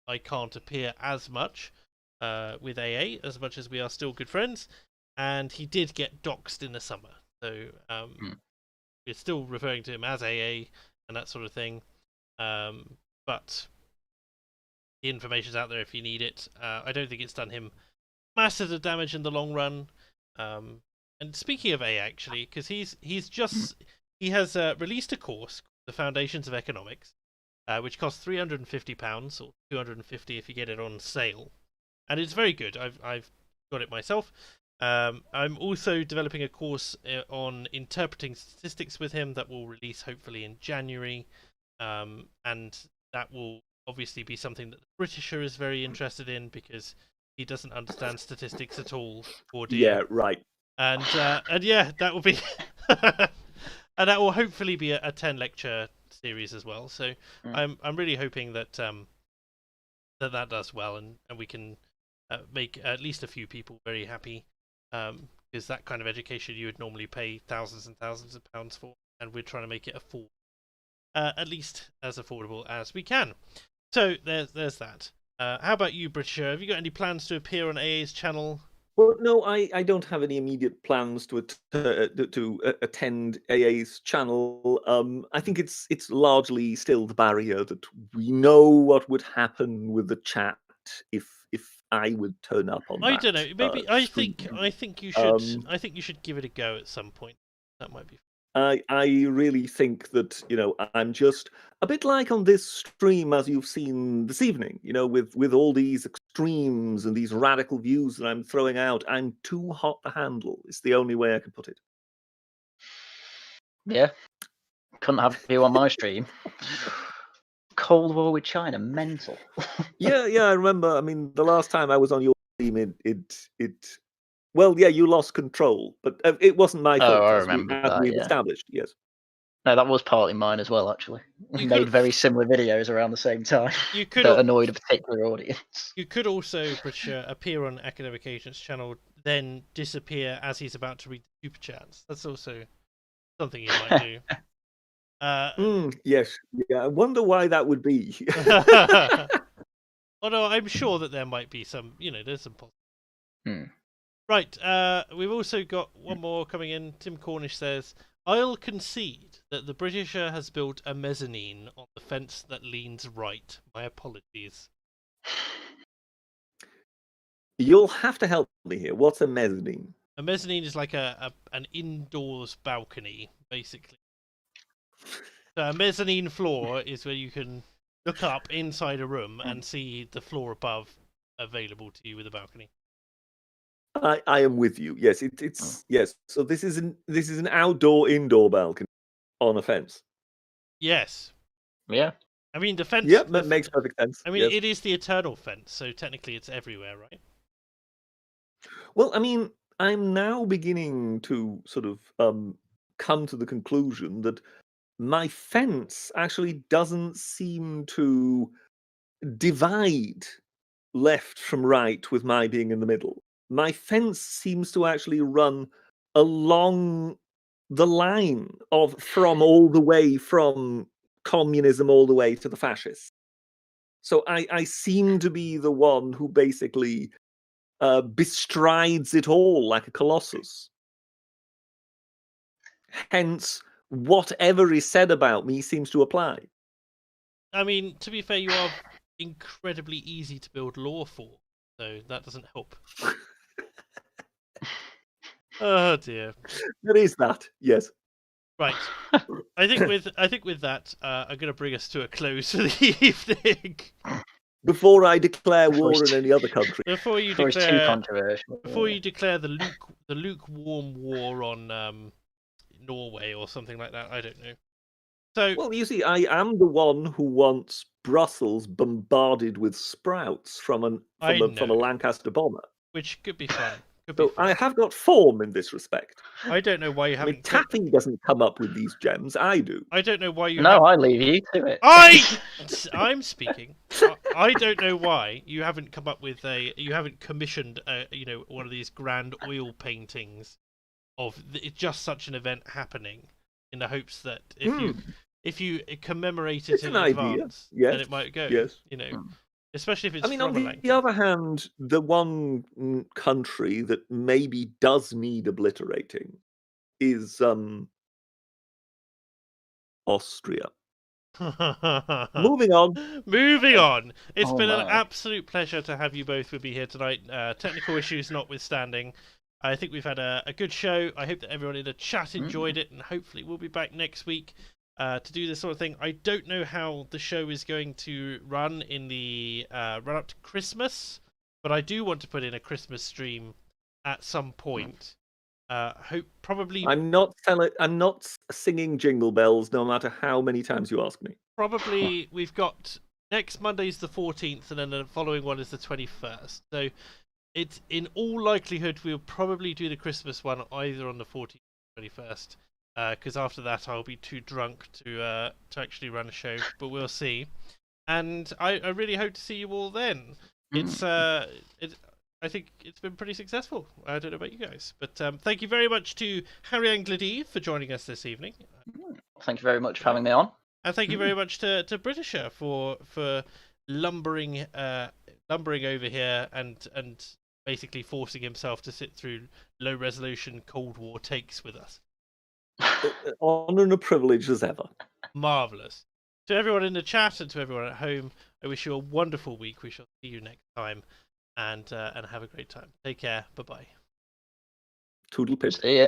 I can't appear as much with AA, as much as we are still good friends. And he did get doxxed in the summer. So we're still referring to him as AA and that sort of thing. But the information's out there if you need it. I don't think it's done him massive damage in the long run. And speaking of AA, actually, because he has released a course, The Foundations of Economics, which costs £350 or £250 if you get it on sale, and it's very good. I've got it myself. I'm also developing a course on interpreting statistics with him that will release hopefully in January, and that will obviously be something that the Britisher is very interested in because he doesn't understand statistics at all. Yeah, right. And yeah, that will be and that will hopefully be a 10 lecture series as well. So I'm really hoping that that does well, and we can make at least a few people very happy, because that kind of education you would normally pay thousands and thousands of pounds for, and we're trying to make it affordable, at least as affordable as we can. So there's that. How about you, Britisher? Have you got any plans to appear on AA's channel? Well, no, I don't have any immediate plans to attend AA's channel. I think it's largely still the barrier that we know what would happen with the chat if I would turn up on. I don't know. Maybe I think you should. I think you should give it a go at some point. That might be. I really think that, I'm just a bit like on this stream, as you've seen this evening, with all these extremes and these radical views that I'm throwing out. I'm too hot to handle. It's the only way I can put it. Yeah. Couldn't have you on my stream. Cold War with China, mental. yeah, I remember. I mean, the last time I was on your stream, it well, yeah, you lost control, but it wasn't my fault. I remember that, we've established, yes. No, that was partly mine as well, actually. We made very similar videos around the same time that annoyed a particular audience. You could also appear on Academic Agent's channel, then disappear as he's about to read the super chats. That's also something you might do. Yes, yeah. I wonder why that would be. Although I'm sure that there might be some, there's some possibilities. Right, we've also got one more coming in. Tim Cornish says, I'll concede that the Britisher has built a mezzanine on the fence that leans right. My apologies. You'll have to help me here. What's a mezzanine? A mezzanine is like an indoors balcony, basically. So a mezzanine floor is where you can look up inside a room and see the floor above available to you with a balcony. I am with you. Yes, it's yes. So this is an outdoor indoor balcony on a fence. Yes. Yeah. I mean, the fence. Yeah, that makes perfect sense. I mean, yes. it is the eternal fence, so technically it's everywhere, right? Well, I mean, I'm now beginning to sort of come to the conclusion that my fence actually doesn't seem to divide left from right with my being in the middle. My fence seems to actually run along the line from all the way from communism all the way to the fascists. So I seem to be the one who basically bestrides it all like a colossus. Hence, whatever is said about me seems to apply. I mean, to be fair, you are incredibly easy to build law for, so that doesn't help. Oh dear. There is that, yes. Right. I think with that, I'm going to bring us to a close for the evening. Before I declare war in any other country. Before you Before it's too declare controversial. before you declare the lukewarm war on Norway or something like that, I don't know. So well, you see, I am the one who wants Brussels bombarded with sprouts from a Lancaster bomber, which could be fun. So I have got form in this respect. I don't know why you haven't. Taffy doesn't come up with these gems. I do. I don't know why you. No, I leave you to it. I'm speaking. I don't know why you haven't come up with you haven't commissioned one of these grand oil paintings of just such an event happening, in the hopes that if you commemorate it in advance, then it might go. Yes. Especially if it's. I mean, on the other hand, the one country that maybe does need obliterating is Austria. Moving on. Moving on. It's been an absolute pleasure to have you both with me here tonight. Technical issues notwithstanding, I think we've had a good show. I hope that everyone in the chat enjoyed it, and hopefully we'll be back next week to do this sort of thing. I don't know how the show is going to run in the run up to Christmas, but I do want to put in a Christmas stream at some point. Probably. I'm not singing Jingle Bells, no matter how many times you ask me. Probably we've got next Monday's the 14th, and then the following one is the 21st. So it's in all likelihood we'll probably do the Christmas one either on the 14th or 21st. Because after that I'll be too drunk to actually run a show, but we'll see. And I really hope to see you all then. I think it's been pretty successful. I don't know about you guys, but thank you very much to Haryan Glaeddyv for joining us this evening. Thank you very much for having me on. And thank you very much to Britisher for lumbering over here and basically forcing himself to sit through low resolution Cold War takes with us. Honor and a privilege as ever. Marvelous. To everyone in the chat and to everyone at home, I wish you a wonderful week. We shall see you next time, and have a great time. Take care. Bye bye. Toodle pip. See ya.